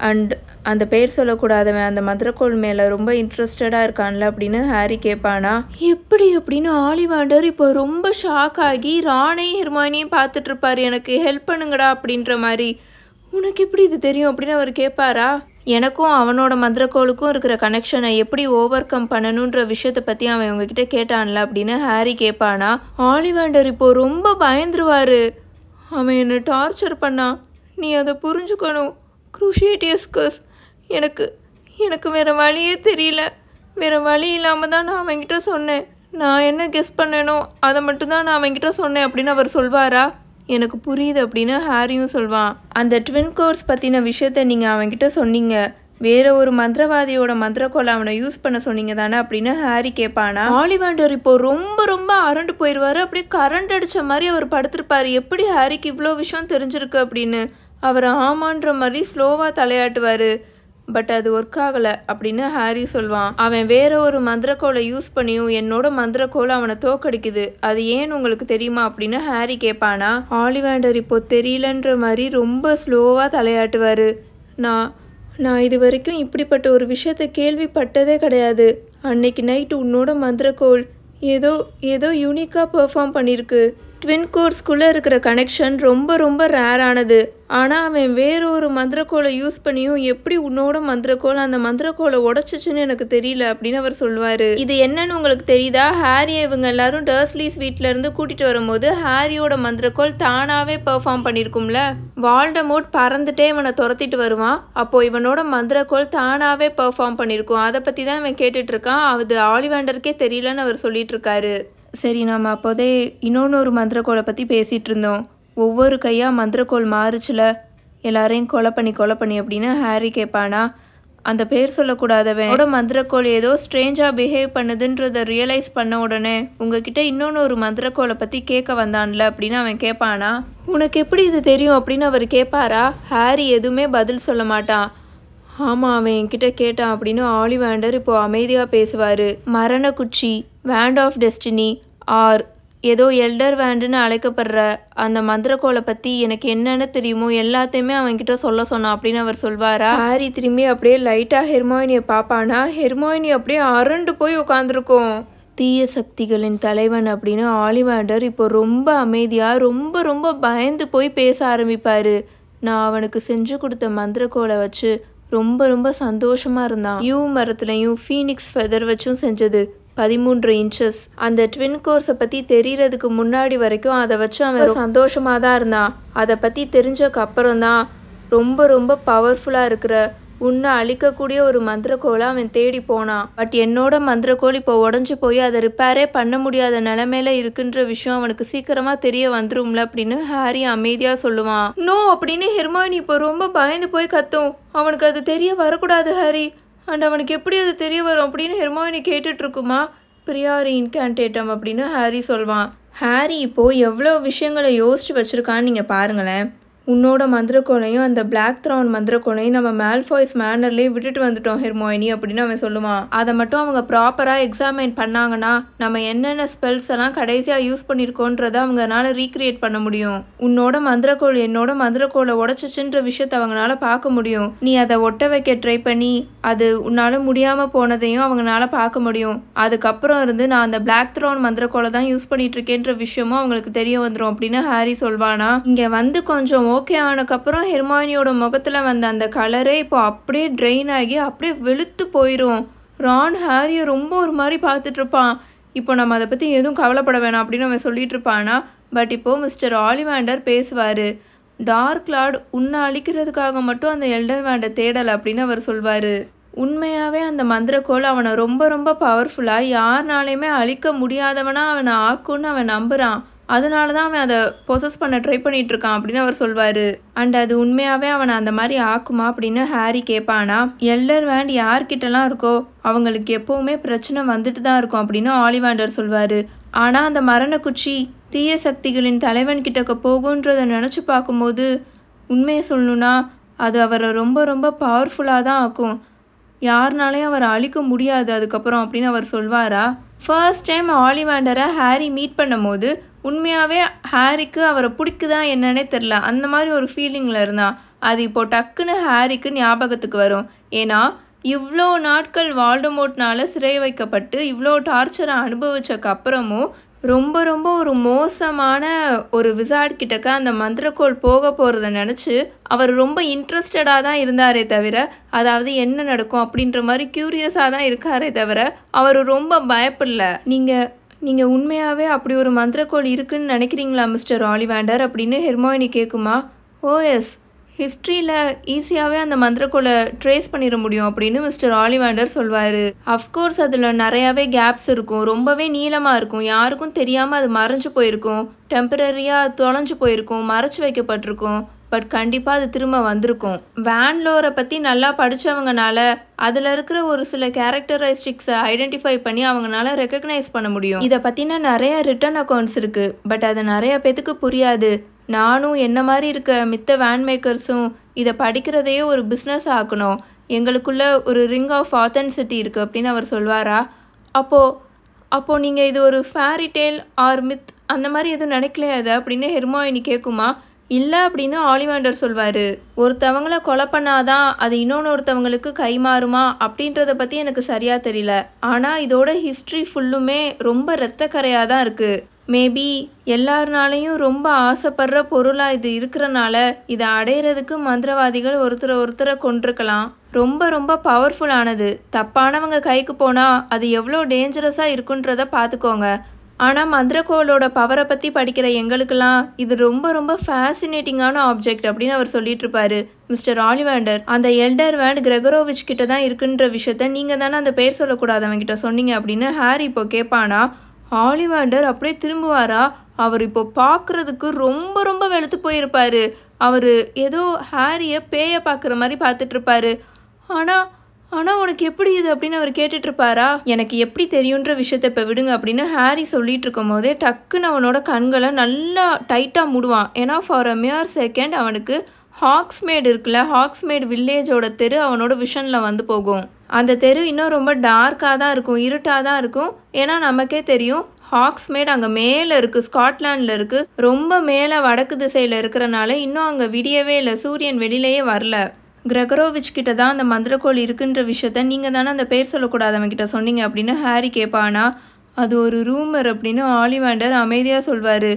அண்ட் அந்த பேர் சொல்லக்கூடாதவன் அந்த மந்திரக்கோள் மேலே ரொம்ப இன்ட்ரெஸ்டடாக இருக்கான்ல அப்படின்னு ஹாரி கேட்பானா. எப்படி அப்படின்னு ஆலிவாண்டர் இப்போ ரொம்ப ஷாக் ஆகி ராணையும் ஹெர்மாயினியும் பார்த்துட்ருப்பார். எனக்கு ஹெல்ப் பண்ணுங்கடா அப்படின்ற மாதிரி. உனக்கு எப்படி இது தெரியும் அப்படின்னு அவர் கேட்பாரா. எனக்கும் அவனோட மந்திரக்கோளுக்கும் இருக்கிற கனெக்ஷனை எப்படி ஓவர் கம் பண்ணணுன்ற விஷயத்தை பற்றி அவன் உங்ககிட்ட கேட்டான்ல அப்படின்னு ஹாரி கேட்பானா. ஆலிவாண்டர் இப்போ ரொம்ப பயந்துருவார். அவன் என்னை டார்ச்சர் பண்ணான், நீ அதை புரிஞ்சுக்கணும். க்ரூஷியேட்டியஸ் கர்ஸ். எனக்கு வேறு வழியே தெரியல. வேறு வழி இல்லாமல் தான் நான் அவன்கிட்ட சொன்னேன். நான் என்ன கெஸ் பண்ணேனோ அதை மட்டும்தான் நான் அவன்கிட்ட சொன்னேன் அப்படின்னு அவர் சொல்வாரா. எனக்கு புரியுது அப்படின்னு ஹாரியும் சொல்வான். அந்த ட்வின் கோர்ஸ் பற்றின விஷயத்த நீங்கள் அவன்கிட்ட சொன்னீங்க, வேறு ஒரு மந்திரவாதியோட மந்திரக்கோளை அவனை யூஸ் பண்ண சொன்னீங்க தானே அப்படின்னு ஹாரி கேட்பானா. ஆலிவாண்டர் இப்போ ரொம்ப ரொம்ப அரண்டு போயிடுவார். அப்படியே கரண்ட் அடித்த மாதிரி அவர் படுத்திருப்பார். எப்படி ஹாரிக்கு இவ்வளோ விஷயம் தெரிஞ்சிருக்கு அப்படின்னு அவர் ஆமான்ற மாதிரி ஸ்லோவாக தலையாட்டுவார். பட் அது ஒர்க் ஆகலை அப்படின்னு ஹாரி சொல்வான். அவன் வேற ஒரு மந்திரக்கோளை யூஸ் பண்ணியும் என்னோட மந்திரக்கோளை அவனை தோக்கடிக்குது, அது ஏன்னு உங்களுக்கு தெரியுமா அப்படின்னு ஹாரி கேட்பானா. ஆலிவாண்டர் இப்போ தெரியலன்ற மாதிரி ரொம்ப ஸ்லோவாக தலையாட்டுவார். நான் இது வரைக்கும் இப்படிப்பட்ட ஒரு விஷயத்தை கேள்விப்பட்டதே கிடையாது. அன்னைக்கு நைட்டு உன்னோட மந்திரக்கோள் ஏதோ யூனிக்காக பெர்ஃபார்ம் பண்ணியிருக்கு. ட்வின் கோர்ஸ்குள்ளே இருக்கிற கனெக்ஷன் ரொம்ப ரொம்ப ரேரானது. ஆனால் அவன் வேற ஒரு மந்திரக்கோளை யூஸ் பண்ணியும் எப்படி உன்னோட மந்திரக்கோள் அந்த மந்திரக்கோளை உடச்சிச்சுன்னு எனக்கு தெரியல அப்படின்னு அவர் சொல்வார். இது என்னன்னு உங்களுக்கு தெரியுதா? ஹாரியை இவங்க எல்லாரும் டர்ஸ்லீஸ் வீட்டிலேருந்து கூட்டிகிட்டு வரும்போது ஹாரியோட மந்திரக்கோள் தானாகவே பெர்ஃபார்ம் பண்ணியிருக்கும்ல. வால்டமோர்ட் பறந்துட்டே இவனை துரத்திட்டு வருவான். அப்போது இவனோட மந்திரக்கோள் தானாகவே பெர்ஃபார்ம் பண்ணியிருக்கும். அதை பற்றி தான் இவன் கேட்டுட்ருக்கான். அது ஆலிவாண்டருக்கே தெரியலன்னு அவர் சொல்லிட்டு இருக்காரு. சரி, நாம் அப்போதே இன்னொன்று மந்திரக்கோளை பற்றி பேசிகிட்டு இருந்தோம். ஒவ்வொரு கையாக மந்திரக்கோள் மாறுச்சுல, எல்லாரையும் கொலை பண்ணி அப்படின்னு ஹாரி கேட்பானா. அந்த பேர் சொல்லக்கூடாதவனோட மந்திரக்கோள் ஏதோ ஸ்ட்ரேஞ்சாக பிஹேவ் பண்ணுதுன்றதை ரியலைஸ் பண்ண உடனே உங்ககிட்ட இன்னொன்று மந்திரக்கோளை பற்றி கேட்க வந்தான்ல அப்படின்னு அவன் கேட்பானா. உனக்கு எப்படி இது தெரியும் அப்படின்னு அவர் கேட்பாரா. ஹாரி எதுவுமே பதில் சொல்ல மாட்டான். ஆமாம், அவன் என்கிட்ட கேட்டான் அப்படின்னு ஆலிவாண்டர் இப்போது அமைதியாக பேசுவார். மரண குச்சி, வேண்ட் ஆஃப் டெஸ்டினி, ஆர் ஏதோ எல்டர் வேண்டுன்னு அழைக்கப்படுற அந்த மந்திரக்கோளை பற்றி எனக்கு என்னென்ன தெரியுமோ எல்லாத்தையுமே அவன்கிட்ட சொல்ல சொன்னான் அப்படின்னு அவர் சொல்வாரா. ஹாரி திரும்பி அப்படியே லைட்டாக ஹெர்மாயினியை பார்ப்பானா. ஹெர்மாயினி அப்படியே அரண்டு போய் உட்காந்துருக்கும். தீய சக்திகளின் தலைவன் அப்படின்னு ஆலிவாண்டர் இப்போ ரொம்ப அமைதியாக ரொம்ப ரொம்ப பயந்து போய் பேச ஆரம்பிப்பார். நான் அவனுக்கு செஞ்சு கொடுத்த மந்திரக்கோளை வச்சு ரொம்ப ரொம்ப சந்தோஷமாக இருந்தான். யூ மரத்துலையும் ஃபீனிக்ஸ் ஃபெதர் வச்சும் செஞ்சது 13 இன்ச்சஸ். அந்த ட்வின் கோர்ஸை பற்றி தெரியறதுக்கு முன்னாடி வரைக்கும் அதை வச்சு அவன் சந்தோஷமாக தான் இருந்தான். அதை பற்றி தெரிஞ்சதுக்கு அப்புறம் தான் ரொம்ப ரொம்ப பவர்ஃபுல்லாக இருக்கிற உன்னை அழிக்கக்கூடிய ஒரு மந்திரக்கோளை அவன் தேடி போனான். பட் என்னோட மந்திரக்கோள் இப்போ உடஞ்சி போய் அதை ரிப்பேரே பண்ண முடியாத நிலைமையில இருக்குன்ற விஷயம் அவனுக்கு சீக்கிரமாக தெரிய வந்துரும்ல அப்படின்னு ஹாரி அமைதியாக சொல்லுவான். நோ அப்படின்னு ஹெர்மாயினி இப்போ ரொம்ப பயந்து போய் கத்தும். அவனுக்கு அது தெரிய வரக்கூடாது ஹாரி, அண்ட் அவனுக்கு எப்படி அது தெரிய வரும் அப்படின்னு ஹெர்மாயினி கேட்டுட்ருக்குமா. பிரியாரி இன்கான்டேட்டம் அப்படின்னு ஹாரி சொல்வான். ஹாரி இப்போது எவ்வளோ விஷயங்களை யோசிச்சு வச்சுருக்கான்னு நீங்கள் பாருங்களேன். உன்னோட மந்திரக்கோளையும் அந்த பிளாக் த்ரான் மந்திரக்கோளையும் நம்ம மேல்ஃபாய்ஸ் மேனர்லேயே விட்டுட்டு வந்துட்டோம் ஹெர்மாயினி அப்படின்னு அவன் சொல்லுவான். அதை மட்டும் அவங்க ப்ராப்பராக எக்ஸாமைன் பண்ணாங்கன்னா நம்ம என்னென்ன ஸ்பெல்ஸ் எல்லாம் கடைசியாக யூஸ் பண்ணியிருக்கோன்றதை அவங்களால ரீக்ரியேட் பண்ண முடியும். உன்னோட மந்திரக்கோள் என்னோட மந்திரக்கோளை உடச்சிச்சுன்ற விஷயத்தை அவங்களால பார்க்க முடியும். நீ அதை ஒட்ட வைக்க ட்ரை பண்ணி அது உன்னால் முடியாமல் போனதையும் அவங்களால பார்க்க முடியும். அதுக்கப்புறம் இருந்து நான் அந்த பிளாக் த்ரான் மந்திரக்கோளை தான் யூஸ் பண்ணிட்டு இருக்கேன்ற விஷயமும் அவங்களுக்கு தெரிய வந்துடும் அப்படின்னு ஹாரி சொல்வானா. இங்கே வந்து கொஞ்சம் ஓகே ஆனதுக்கப்புறம் ஹெர்மாயினியோட முகத்தில் வந்த அந்த கலரே இப்போ அப்படியே ட்ரெயின் ஆகி அப்படியே வெளுத்து போயிடும். ரான் ஹாரியை ரொம்ப ஒரு மாதிரி பார்த்துட்டு இருப்பான். இப்போ நம்ம அதை பற்றி எதுவும் கவலைப்பட வேணாம் அப்படின்னு அவன் சொல்லிட்டு இருப்பானா. பட் இப்போது மிஸ்டர் ஆலிவாண்டர் பேசுவார். டார்க் லார்ட் உன்னை அழிக்கிறதுக்காக மட்டும் அந்த எல்டர் வேண்டை தேடலை அப்படின்னு அவர் சொல்வார். உண்மையாகவே அந்த மந்திரக்கோள் அவனை ரொம்ப ரொம்ப பவர்ஃபுல்லாக யாருனாலையுமே அழிக்க முடியாதவனாக அவனை ஆக்குன்னு அவன் நம்புகிறான். அதனால தான் அவன் அதை பொசஸ் பண்ண ட்ரை பண்ணிட்டு இருக்கான் அப்படின்னு அவர் சொல்வார். அண்ட் அது உண்மையாகவே அவனை அந்த மாதிரி ஆக்குமா அப்படின்னு ஹாரி கேட்பானா. எல்டர் வேண்ட் யார்கிட்டலாம் இருக்கோ அவங்களுக்கு எப்போவுமே பிரச்சனை வந்துட்டு தான் இருக்கும் அப்படின்னு ஆலிவாண்டர் சொல்வார். ஆனால் அந்த மரணக்குச்சி தீய சக்திகளின் தலைவன் கிட்டக்க போகுன்றதை நினச்சி பார்க்கும்போது உண்மையை சொல்லணுன்னா அது அவரை ரொம்ப ரொம்ப பவர்ஃபுல்லாக தான் ஆக்கும். யாருனாலையும் அவரை அழிக்க முடியாது அதுக்கப்புறம் அப்படின்னு அவர் சொல்வாரா. ஃபர்ஸ்ட் டைம் ஆலிவாண்டரை ஹாரி மீட் பண்ணும்போது உண்மையாகவே ஹாரிக்கு அவரை பிடிக்குதா என்னன்னே தெரில. அந்த மாதிரி ஒரு ஃபீலிங்கில் இருந்தான். அது இப்போது டக்குன்னு ஹாரிக்கு ஞாபகத்துக்கு வரும். ஏன்னா இவ்வளோ நாட்கள் வால்டமோர்ட்னால சிறை வைக்கப்பட்டு இவ்வளோ டார்ச்சரை அனுபவிச்சக்கு அப்புறமும் ரொம்ப ரொம்ப ஒரு மோசமான ஒரு விசார்ட் கிட்டக்க அந்த மந்திரக்கோள் போக போகிறத நினச்சி அவர் ரொம்ப இன்ட்ரெஸ்டடாக தான் இருந்தாரே தவிர, அதாவது என்ன நடக்கும் அப்படின்ற மாதிரி க்யூரியஸாக தான் இருக்காரே தவிர அவர் ரொம்ப பயப்படல. நீங்கள் உண்மையாகவே அப்படி ஒரு மந்திரக்கோள் இருக்குன்னு நினைக்கிறீங்களா மிஸ்டர் ஆலிவாண்டர் அப்படின்னு ஹெர்மாயினி கேட்குமா. ஓஎஸ், ஹிஸ்ட்ரியில் ஈஸியாகவே அந்த மந்திரக்கோளை ட்ரேஸ் பண்ணிட முடியும் அப்படின்னு மிஸ்டர் ஆலிவாண்டர் சொல்வார். அஃப்கோர்ஸ் அதில் நிறையாவே கேப்ஸ் இருக்கும், ரொம்பவே நீளமாக இருக்கும், யாருக்கும் தெரியாமல் அது மறைஞ்சு போயிருக்கும், டெம்பரரியாக தொலைஞ்சு போயிருக்கும், மறைச்சி வைக்கப்பட்டிருக்கும். பட் கண்டிப்பாக அது திரும்ப வந்திருக்கும். வேன்லோரை பற்றி நல்லா படித்தவங்கனால அதில் இருக்கிற ஒரு சில கேரக்டரிஸ்டிக்ஸை ஐடென்டிஃபை பண்ணி அவங்களால ரெக்கக்னைஸ் பண்ண முடியும். இதை பற்றின நிறைய ரிட்டன் அக்கௌண்ட்ஸ் இருக்குது. பட் அது நிறைய பேத்துக்கு புரியாது. நானும் என்ன மாதிரி இருக்க மித்த வேன் மேக்கர்ஸும் இதை படிக்கிறதையே ஒரு பிஸ்னஸ் ஆக்கணும். எங்களுக்குள்ள ஒரு ரிங் ஆஃப் ஆத்தென்டிசிட்டி இருக்குது அப்படின்னு அவர் சொல்வாரா. அப்போது நீங்கள் இது ஒரு ஃபேரி டேல் ஆர் மித் அந்த மாதிரி எதுவும் நினைக்கலையாது அப்படின்னு ஹெர்மாயினி கேட்குமா. இல்லை அப்படின்னு ஆலிவாண்டர் சொல்வார். ஒருத்தவங்களை கொலை பண்ணாதான் அது இன்னொருத்தவங்களுக்கு கை மாறுமா அப்படின்றத பற்றி எனக்கு சரியாக தெரியல. ஆனால் இதோட ஹிஸ்ட்ரி ஃபுல்லுமே ரொம்ப இரத்தக்கரையாக தான் இருக்குது. மேபி எல்லாருனாலையும் ரொம்ப ஆசைப்படுற பொருளாக இது இருக்கிறனால இதை அடையிறதுக்கு மந்திரவாதிகள் ஒருத்தரை கொண்டிருக்கலாம். ரொம்ப ரொம்ப பவர்ஃபுல்லானது. தப்பானவங்க கைக்கு போனால் அது எவ்வளோ டேஞ்சரஸாக இருக்குன்றத பார்த்துக்கோங்க. ஆனால் மந்திரக்கோளோட பவரை பற்றி படிக்கிற எங்களுக்கெல்லாம் இது ரொம்ப ரொம்ப ஃபேசினேட்டிங்கான ஆப்ஜெக்ட் அப்படின்னு அவர் சொல்லிட்டு இருப்பாரு. மிஸ்டர் ஆலிவாண்டர், அந்த எல்டர் வேண்ட் கிரெகரோவிச் கிட்ட தான் இருக்குன்ற விஷயத்த நீங்கள் தானே அந்த பேர் சொல்லக்கூடாது அவங்ககிட்ட சொன்னீங்க அப்படின்னு ஹாரி இப்போ கேட்பானா. ஆலிவாண்டர் அப்படியே திரும்புவாரா. அவர் இப்போ பார்க்குறதுக்கு ரொம்ப ரொம்ப வெளுத்து போயிருப்பார். அவர் ஏதோ ஹாரியை பேயை பார்க்குற மாதிரி பார்த்துட்ருப்பாரு. ஆனால் உனக்கு எப்படி இது அப்படின்னு அவர் கேட்டுட்ருப்பாரா. எனக்கு எப்படி தெரியுன்ற விஷயத்த இப்போ விடுங்க அப்படின்னு ஹாரி சொல்லிட்டு இருக்கும் போதே டக்குன்னு அவனோட கண்களை நல்லா டைட்டாக மூடுவான். ஏன்னா ஃபார் அ மியர் செகண்ட் அவனுக்கு ஹாக்ஸ்மேட் இருக்குல்ல, ஹாக்ஸ்மேட் வில்லேஜோட தெரு அவனோட விஷனில் வந்து போகும். அந்த தெரு இன்னும் ரொம்ப டார்க்காக தான் இருக்கும், இருட்டாக தான் இருக்கும். ஏன்னா நமக்கே தெரியும் ஹாக்ஸ்மேட் அங்கே மேலே இருக்குது, ஸ்காட்லாண்டில் இருக்குது. ரொம்ப மேலே வடக்கு திசையில் இருக்கிறனால இன்னும் அங்கே விடியவே இல்லை, சூரியன் வெளியிலேயே வரல. கிரெகரோவிச் கிட்ட தான் அந்த மந்திரக்கோள் இருக்குன்ற விஷயத்த நீங்கள் தானே அந்த பேர் சொல்லக்கூடாது அவன்கிட்ட சொன்னீங்க அப்படின்னு ஹாரி கேட்பானா. அது ஒரு ரூமர் அப்படின்னு ஆலிவாண்டர் அமைதியாக சொல்வார்.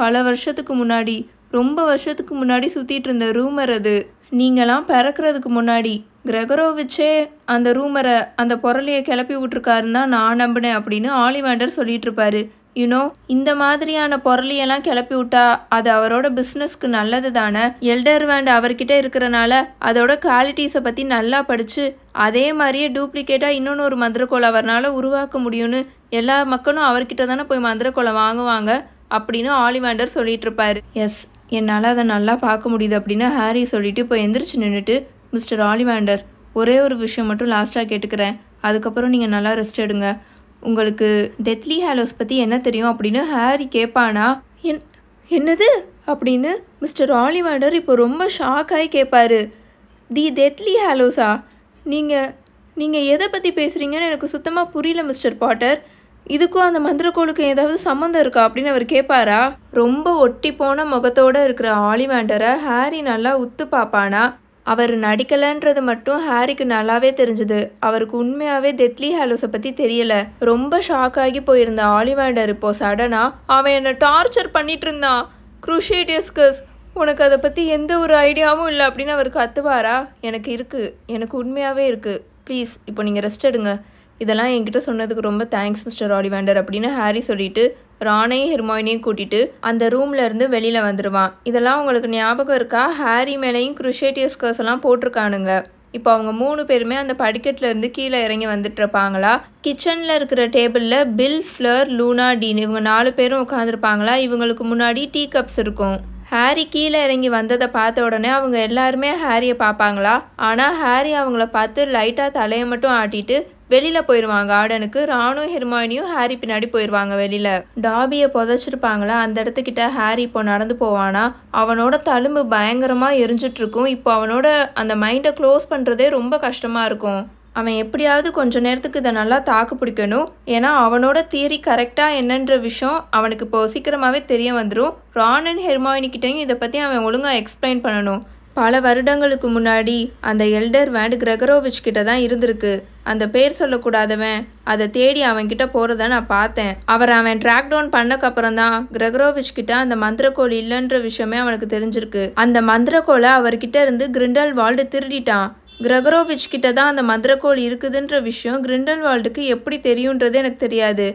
பல வருஷத்துக்கு முன்னாடி, ரொம்ப வருஷத்துக்கு முன்னாடி சுற்றிட்டு இருந்த ரூமர் அது. நீங்களாம் பிறக்கிறதுக்கு முன்னாடி கிரெகரோவிச்சே அந்த ரூமரை, அந்த பொருளையை கிளப்பி விட்டுருக்காருன்னு தான் நான் நம்பினேன் அப்படின்னு ஆலிவாண்டர் சொல்லிட்டு இருப்பாரு. யூனோ, இந்த மாதிரியான பொருளையெல்லாம் கிளப்பி விட்டா அது அவரோட பிஸ்னஸ்க்கு நல்லது தானே. எல்டர் வேண்ட் அவர்கிட்ட இருக்கிறனால அதோட குவாலிட்டிஸை பற்றி நல்லா படித்து அதே மாதிரியே டூப்ளிகேட்டாக இன்னொன்று ஒரு மந்திரக்கோளை அவரால் உருவாக்க முடியும்னு எல்லா மக்களும் அவர்கிட்ட தானே போய் மந்திரக்கோளை வாங்குவாங்க அப்படின்னு ஆலிவாண்டர் சொல்லிட்டு இருப்பாரு. எஸ், என்னால் அதை நல்லா பார்க்க முடியுது அப்படின்னு ஹாரி சொல்லிட்டு இப்போ எந்திரிச்சு நின்றுட்டு, மிஸ்டர் ஆலிவாண்டர், ஒரே ஒரு விஷயம் மட்டும் லாஸ்ட்டாக கேட்டுக்கிறேன், அதுக்கப்புறம் நீங்கள் நல்லா ரெஸ்ட் எடுங்க. உங்களுக்கு டெத்லி ஹாலோஸ் பற்றி என்ன தெரியும் அப்படின்னு ஹாரி கேட்பானா. என்னது அப்படின்னு மிஸ்டர் ஆலிவாண்டர் இப்போ ரொம்ப ஷாக்காகி கேட்பாரு. தி டெத்லி ஹாலோஸா? நீங்கள் எதை பற்றி பேசுகிறீங்கன்னு எனக்கு சுத்தமாக புரியல மிஸ்டர் பாட்டர். இதுக்கும் அந்த மந்திரக்கோளுக்கும் ஏதாவது சம்மந்தம் இருக்கா அப்படின்னு அவர் கேட்பாரா? ரொம்ப ஒட்டி போன முகத்தோடு இருக்கிற ஆலிவாண்டரை ஹாரி நல்லா உத்து பார்ப்பானா? அவர் நடிக்கலைன்றது மட்டும் ஹாரிக்கு நல்லாவே தெரிஞ்சுது. அவருக்கு உண்மையாகவே டெத்லி ஹாலோஸை பற்றி தெரியல. ரொம்ப ஷாக்காகி போயிருந்த ஆலிவாண்டர் இப்போ சடனாக அவன் என்னை டார்ச்சர் பண்ணிட்டு இருந்தான் குரூஷியடியஸ்கஸ், உனக்கு அதை பற்றி எந்த ஒரு ஐடியாவும் இல்லை அப்படின்னு அவர் கத்துவாரா? எனக்கு இருக்குது, எனக்கு உண்மையாகவே இருக்குது. ப்ளீஸ் இப்போ நீங்கள் ரெஸ்ட் எடுங்க. இதெல்லாம் என்கிட்ட சொன்னதுக்கு ரொம்ப தேங்க்ஸ் மிஸ்டர் ஆலிவாண்டர் அப்படின்னு ஹாரி சொல்லிட்டு ரானையும் ஹெர்மாயினையும் கூட்டிட்டு அந்த ரூம்ல இருந்து வெளியில வந்துடுவான். இதெல்லாம் உங்களுக்கு ஞாபகம் இருக்கா? ஹாரி மேலேயும் குரூஷியடியஸ்கஸ் எல்லாம் போட்டிருக்கானுங்க. இப்போ அவங்க 3 பேருமே அந்த படிக்கட்டில் இருந்து கீழே இறங்கி வந்துட்டு இருப்பாங்களா. கிச்சனில் இருக்கிற டேபிளில் பில், ஃப்ளர், லூனா, டீன் இவங்க 4 பேரும் உட்காந்துருப்பாங்களா. இவங்களுக்கு முன்னாடி டீ கப்ஸ் இருக்கும். ஹாரி கீழே இறங்கி வந்ததை பார்த்த உடனே அவங்க எல்லாருமே ஹாரியை பார்ப்பாங்களா. ஆனால் ஹாரி அவங்கள பார்த்து லைட்டாக தலையை மட்டும் ஆட்டிட்டு வெளியில் போயிடுவாங்க கார்டனுக்கு. ராணும் ஹெர்மாயினியும் ஹாரி பின்னாடி போயிடுவாங்க வெளியில். டாபியை புதைச்சிருப்பாங்களா, அந்த இடத்துக்கிட்ட ஹாரி இப்போ நடந்து போவானா. அவனோட தழும்பு பயங்கரமாக எரிஞ்சிட்ருக்கும். இப்போ அவனோட அந்த மைண்டை க்ளோஸ் பண்ணுறதே ரொம்ப கஷ்டமாக இருக்கும். அவன் எப்படியாவது கொஞ்ச நேரத்துக்கு இதை நல்லா தாக்கு பிடிக்கணும். ஏன்னா அவனோட தியரி கரெக்டாக என்னன்ற விஷயம் அவனுக்கு இப்போ சீக்கிரமாகவே தெரிய வந்துடும். ரான் அண்ட் ஹெர்மாயினிக்கிட்டையும் இதை பற்றி அவன் ஒழுங்காக எக்ஸ்பிளைன் பண்ணணும். பல வருடங்களுக்கு முன்னாடி அந்த எல்டர் வேண்ட் கிரெகரோவிச் கிட்ட தான் இருந்திருக்கு. அந்த பேர் சொல்லக்கூடாதவன் அதை தேடி அவன்கிட்ட போகிறத நான் பார்த்தேன். அவன் ட்ராக் டவுன் பண்ணக்கப்புறம் தான் கிரெகரோவிச் கிட்ட அந்த மந்திரக்கோள் இல்லைன்ற விஷயமே அவனுக்கு தெரிஞ்சிருக்கு. அந்த மந்திரக்கோளை அவர்கிட்ட இருந்து கிரிண்டல்வால்டு திருடிட்டான். கிரெகரோவிச் கிட்ட தான் அந்த மந்திரக்கோள் இருக்குதுன்ற விஷயம் கிரிண்டல்வால்டுக்கு எப்படி தெரியுன்றது எனக்கு தெரியாது.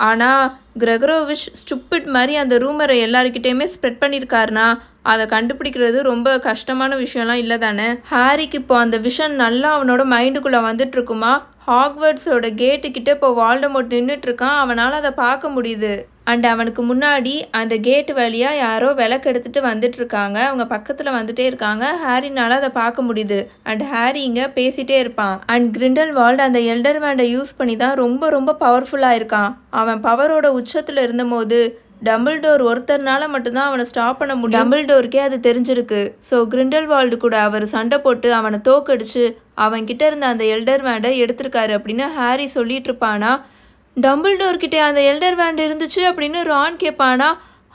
ஆனால் கிரெகரோவிச் ஸ்டூப்பிட் மாதிரி அந்த ரூமரை எல்லாருக்கிட்டேயுமே ஸ்ப்ரெட் பண்ணியிருக்காருனா அதை கண்டுபிடிக்கிறது ரொம்ப கஷ்டமான விஷயம்லாம் இல்லை தானே. ஹாரிக்கு இப்போ அந்த விஷயம் நல்லா அவனோட மைண்டுக்குள்ளே வந்துட்டு இருக்குமா. ஹாக்வர்ட்ஸோட கேட்டுக்கிட்ட இப்போ வால்டமோர்ட் நின்றுட்டு இருக்கான். அவனால் அதை பார்க்க முடியுது. அண்ட் அவனுக்கு முன்னாடி அந்த கேட்டு வழியாக யாரோ விளக்கு எடுத்துகிட்டு வந்துட்டு இருக்காங்க. அவங்க பக்கத்தில் வந்துட்டே இருக்காங்க. ஹாரினால் அதை பார்க்க முடியுது. அண்ட் ஹாரி இங்கே பேசிகிட்டே இருப்பான். அண்ட் கிரிண்டல்வால்டு அந்த எல்டர் வேண்டை யூஸ் பண்ணி தான் ரொம்ப ரொம்ப பவர்ஃபுல்லாக இருக்கான். அவன் பவரோட உச்சத்தில் இருந்தபோது டம்பிள்டோர் ஒருத்தர்னால மட்டும்தான் அவனை ஸ்டாப் பண்ண முடியும். டம்பிள்டோருக்கே அது தெரிஞ்சிருக்கு. ஸோ கிரிண்டல்வால்டு கூட அவர் சண்டை போட்டு அவனை தோக்கடிச்சு அவன்கிட்ட இருந்த அந்த எல்டர் வேண்டை எடுத்திருக்காரு அப்படின்னு ஹாரி சொல்லிட்டு இருப்பானா. டம்பிள்டோர்கிட்டே அந்த எல்டர் வேண்ட் இருந்துச்சு அப்படின்னு ரான் கேட்பானா.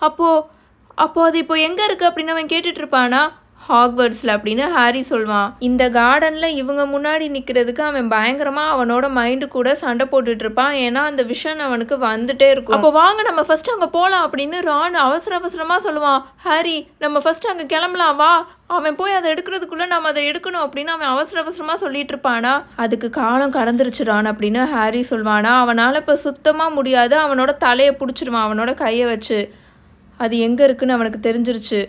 அப்போ அது இப்போ எங்கே இருக்குது அப்படின்னு அவன் கேட்டுட்டு இருப்பானா. ஹாக்வர்ட்ஸில் அப்படின்னு ஹாரி சொல்வான். இந்த கார்டனில் இவங்க முன்னாடி நிற்கிறதுக்கு அவன் பயங்கரமாக அவனோட மைண்டு கூட சண்டை போட்டுட்டு இருப்பான். ஏன்னா அந்த விஷன் அவனுக்கு வந்துட்டே இருக்கும். அப்போ வாங்க நம்ம ஃபர்ஸ்ட் அங்கே போகலாம் அப்படின்னு ரான் அவசரமாக சொல்லுவான். ஹாரி நம்ம ஃபர்ஸ்ட் அங்கே கிளம்பலாம் வா. அவன் போய் அதை எடுக்கிறதுக்குள்ளே நம்ம அதை எடுக்கணும் அப்படின்னு அவன் அவசரமாக சொல்லிட்டு இருப்பானா. அதுக்கு காலம் கடந்துருச்சு ரான் அப்படின்னு ஹாரி சொல்வானா. அவனால் இப்போ சுத்தமாக முடியாது. அவனோட தலையை பிடிச்சிருவான் அவனோட கையை வச்சு. அது எங்கே இருக்குன்னு அவனுக்கு தெரிஞ்சிருச்சு.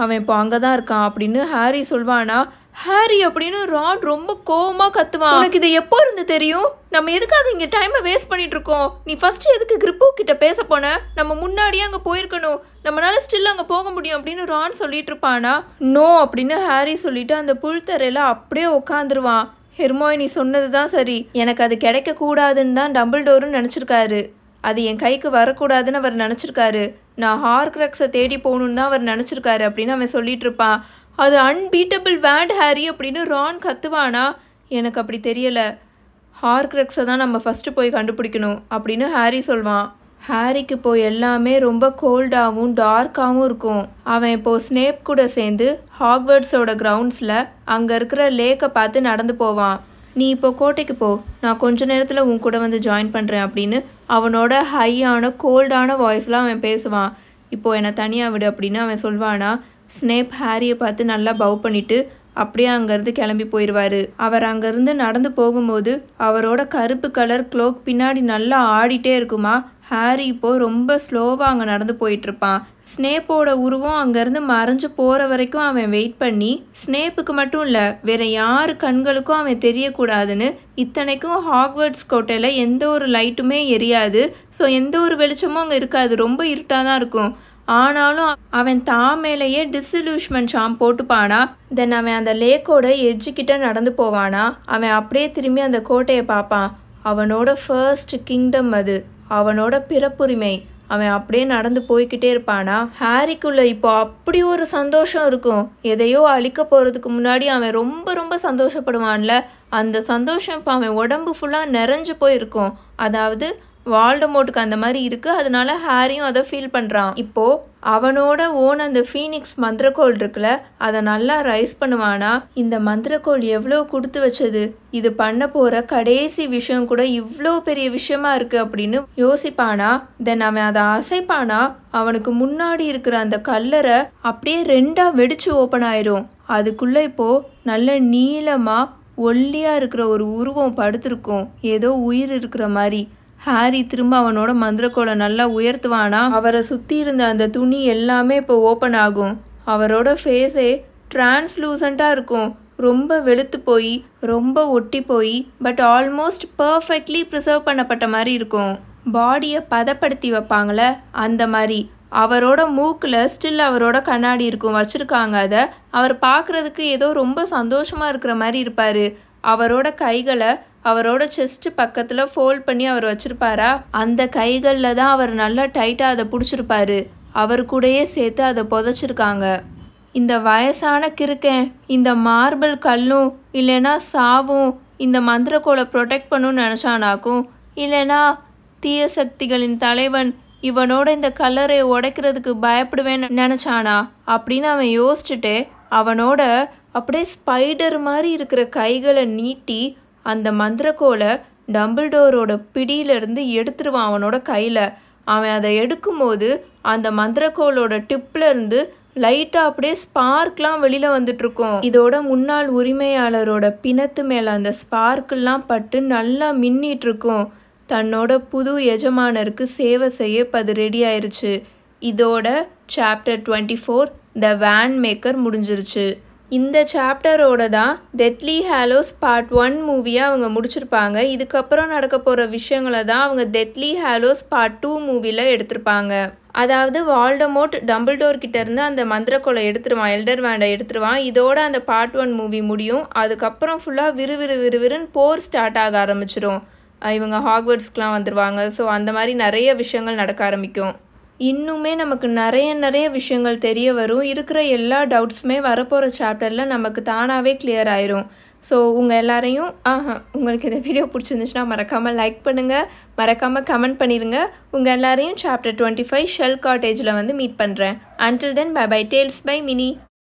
அவன் இப்போ அங்கே தான் இருக்கான் அப்படின்னு ஹாரி சொல்வானா. ஹாரி அப்படின்னு ரான் ரொம்ப கோவமாக கத்துவான். உனக்கு இது எப்போ இருந்து தெரியும்? நம்ம எதுக்காக இங்கே டைமை வேஸ்ட் பண்ணிட்டு இருக்கோம்? நீ ஃபர்ஸ்ட் எதுக்கு கிரிப்போ கிட்ட பேச போன? நம்ம முன்னாடியே அங்கே போயிருக்கணும். நம்மளால ஸ்டில் அங்கே போக முடியும் அப்படின்னு ரான் சொல்லிட்டு இருப்பானா. நோ அப்படின்னு ஹாரி சொல்லிட்டு அந்த புல்தரையில் அப்படியே உட்காந்துருவான். ஹெர்மாயினி சொன்னது தான் சரி. எனக்கு அது கிடைக்கக்கூடாதுன்னு தான் டம்பிள்டோரும் நினச்சிருக்காரு. அது என் கைக்கு வரக்கூடாதுன்னு அவர் நினச்சிருக்காரு. நான் ஹார்க்ரக்ஸை தேடி போகணுன்னு தான் அவர் நினச்சிருக்காரு அப்படின்னு அவன் சொல்லிட்டு இருப்பான். அது அன்பீட்டபிள் வேண்ட் ஹாரி அப்படின்னு ரான் கத்துவானா. எனக்கு அப்படி தெரியலை. ஹார்க்ரக்ஸை தான் நம்ம ஃபஸ்ட்டு போய் கண்டுபிடிக்கணும் அப்படின்னு ஹாரி சொல்வான். ஹாரிக்கு இப்போ எல்லாமே ரொம்ப கோல்டாகவும் டார்க்காகவும் இருக்கும். அவன் இப்போது ஸ்னேப் கூட சேர்ந்து ஹாக்வர்ட்ஸோட கிரவுண்ட்ஸில் அங்கே இருக்கிற லேக்கை பார்த்து நடந்து போவான். நீ இப்போ கோட்டைக்கு போ, நான் கொஞ்ச நேரத்தில் உன் கூட வந்து ஜாயின் பண்ணுறேன் அப்படின்னு அவனோட ஹையான கோல்டான வாய்ஸில் அவன் பேசுவான். இப்போது என்னை தனியாக விடு அப்படின்னு அவன் சொல்வானா. ஸ்னேப் ஹாரியை பார்த்து நல்லா பவ் பண்ணிவிட்டு அப்படியே அங்கேருந்து கிளம்பி போயிடுவார். அவர் அங்கேருந்து நடந்து போகும்போது அவரோட கருப்பு கலர் க்ளோக் பின்னாடி நல்லா ஆடிட்டே இருக்குமா. ஹாரி இப்போது ரொம்ப ஸ்லோவாக அங்கே நடந்து போயிட்டுருப்பான். ஸ்னேப்போட உருவம் அங்கேருந்து மறைஞ்சு போகிற வரைக்கும் அவன் வெயிட் பண்ணி, ஸ்னேப்புக்கு மட்டும் இல்லை வேறு யார் கண்களுக்கும் அவன் தெரியக்கூடாதுன்னு. இத்தனைக்கும் ஹாக்வர்ட்ஸ் கோட்டையில் எந்த ஒரு லைட்டுமே எரியாது. ஸோ எந்த ஒரு வெளிச்சமும் அங்கே இருக்காது. ரொம்ப இருட்டாக தான் இருக்கும். ஆனாலும் அவன் தான் மேலேயே டிஸ்இல்யூஷன்மெண்ட் ஷாம் போட்டுப்பானா. தென் அவன் அந்த லேக்கோட எட்ஜுக்கிட்ட நடந்து போவானா. அவன் அப்படியே திரும்பி அந்த கோட்டையை பார்ப்பான். அவனோட ஃபர்ஸ்ட் கிங்டம் அது. அவனோட பிறப்புரிமை. அவன் அப்படியே நடந்து போய்கிட்டே இருப்பானா. ஹாரிக்குள்ள இப்போ அப்படி ஒரு சந்தோஷம் இருக்கும். எதையோ அழிக்க போகிறதுக்கு முன்னாடி அவன் ரொம்ப ரொம்ப சந்தோஷப்படுவான்ல, அந்த சந்தோஷம் இப்போ அவன் உடம்பு ஃபுல்லாக நிறைஞ்சு போயிருக்கும். அதாவது வால்டமோர்ட்டுக்கு அந்த மாதிரி இருக்குது. அதனால ஹாரியும் அதை ஃபீல் பண்ணுறான். இப்போது அவனோட அந்த ஃபீனிக்ஸ் மந்திரக்கோள் இருக்குல்ல, அதை நல்லா ரைஸ் பண்ணுவானா. இந்த மந்திரக்கோள் எவ்வளோ கொடுத்து வச்சது, இது பண்ண போகிற கடைசி விஷயம் கூட இவ்வளோ பெரிய விஷயமா இருக்குது அப்படின்னு யோசிப்பானா. தென் அவன் அதை அசைப்பானா, அவனுக்கு முன்னாடி இருக்கிற அந்த கல்லறை அப்படியே 2ஆக வெடிச்சு ஓப்பன் ஆயிரும். அதுக்குள்ளே இப்போது நல்ல நீளமாக ஒல்லியாக இருக்கிற ஒரு உருவம் படுத்திருக்கும், ஏதோ உயிர் இருக்கிற மாதிரி. ஹாரி திரும்ப அவனோட மந்திரக்கோளை நல்லா உயர்த்துவானா. அவரை சுற்றி இருந்த அந்த துணி எல்லாமே இப்போ ஓப்பன் ஆகும். அவரோட ஃபேஸே டிரான்ஸ்லூசண்ட்டாக இருக்கும். ரொம்ப வெளுத்து போய் ரொம்ப ஒட்டி போய் பட் ஆல்மோஸ்ட் பர்ஃபெக்ட்லி ப்ரிசர்வ் பண்ணப்பட்ட மாதிரி இருக்கும். பாடியை பதப்படுத்தி வைப்பாங்களே அந்த மாதிரி. அவரோட மூக்கில் ஸ்டில் அவரோட கண்ணாடி இருக்கும், வச்சுருக்காங்க அதை. அவர் பார்க்குறதுக்கு ஏதோ ரொம்ப சந்தோஷமாக இருக்கிற மாதிரி இருப்பார். அவரோட கைகளை அவரோட செஸ்ட் பக்கத்தில் ஃபோல்ட் பண்ணி அவர் வச்சுருப்பாரா. அந்த கைகளில் தான் அவர் நல்லா டைட்டாக அதை பிடிச்சிருப்பாரு. அவர் கூடயே சேர்த்து அதை புதைச்சிருக்காங்க. இந்த வயசான கிறுக்கன் இந்த மார்பிள் கல்லும் இல்லைன்னா சாவும் இந்த மந்திரக்கோளை ப்ரொடெக்ட் பண்ணணும்னு நினச்சானாக்கும். இல்லைனா தீய சக்திகளின் தலைவன் இவனோட இந்த கல்லறையை உடைக்கிறதுக்கு பயப்படுவேன்னு நினச்சானா அப்படின்னு அவன் யோசிச்சுட்டு அவனோட அப்படியே ஸ்பைடர் மாதிரி இருக்கிற கைகளை நீட்டி அந்த மந்திரக்கோளை டம்பிள்டோரோட பிடியிலேருந்து எடுத்துருவான் அவனோட கையில். அவன் அதை எடுக்கும்போது அந்த மந்திரக்கோளோட டிப்லேருந்து லைட்டாக அப்படியே ஸ்பார்க்லாம் வெளியில் வந்துட்டுருக்கும். இதோட முன்னாள் உரிமையாளரோட பிணத்து மேலே அந்த ஸ்பார்க்கெல்லாம் பட்டு நல்லா மின்னிட்டுருக்கும். தன்னோட புது எஜமானருக்கு சேவை செய்ய இப்போ அது ரெடி ஆயிடுச்சு. இதோட சாப்டர் 24 த வேன் மேக்கர் முடிஞ்சிருச்சு. இந்த சாப்டரோட தான் டெத்லி ஹாலோஸ் பார்ட் 1 மூவியை அவங்க முடிச்சிருப்பாங்க. இதுக்கப்புறம் நடக்க போகிற விஷயங்களை தான் அவங்க டெத்லி ஹாலோஸ் பார்ட் 2 மூவியில் எடுத்திருப்பாங்க. அதாவது வால்டமோர்ட் டம்பிள்டோர் கிட்டேருந்து அந்த மந்திரக்கோளை எடுத்துருவான், எல்டர் வேண்டை எடுத்துருவான். இதோட அந்த பார்ட் 1 மூவி முடியும். அதுக்கப்புறம் ஃபுல்லாக விறுவிறுன்னு போர் ஸ்டார்ட் ஆக ஆரம்பிச்சிடும். இவங்க ஹாக்வர்ட்ஸ்க்கெலாம் வந்துடுவாங்க. ஸோ அந்த மாதிரி நிறைய விஷயங்கள் நடக்க ஆரம்பிக்கும். இன்னுமே நமக்கு நிறைய விஷயங்கள் தெரிய வரும். இருக்கிற எல்லா டவுட்ஸுமே வரப்போகிற சாப்டரில் நமக்கு தானாகவே கிளியர் ஆயிரும். ஸோ உங்கள் எல்லாரையும் உங்களுக்கு இந்த வீடியோ பிடிச்சிருந்துச்சுன்னா மறக்காமல் லைக் பண்ணுங்கள், மறக்காமல் கமெண்ட் பண்ணிடுங்க. உங்கள் எல்லாரையும் சாப்டர் 25 ஷெல் காட்டேஜில் வந்து மீட் பண்ணுறேன். Until then bye bye tales by mini.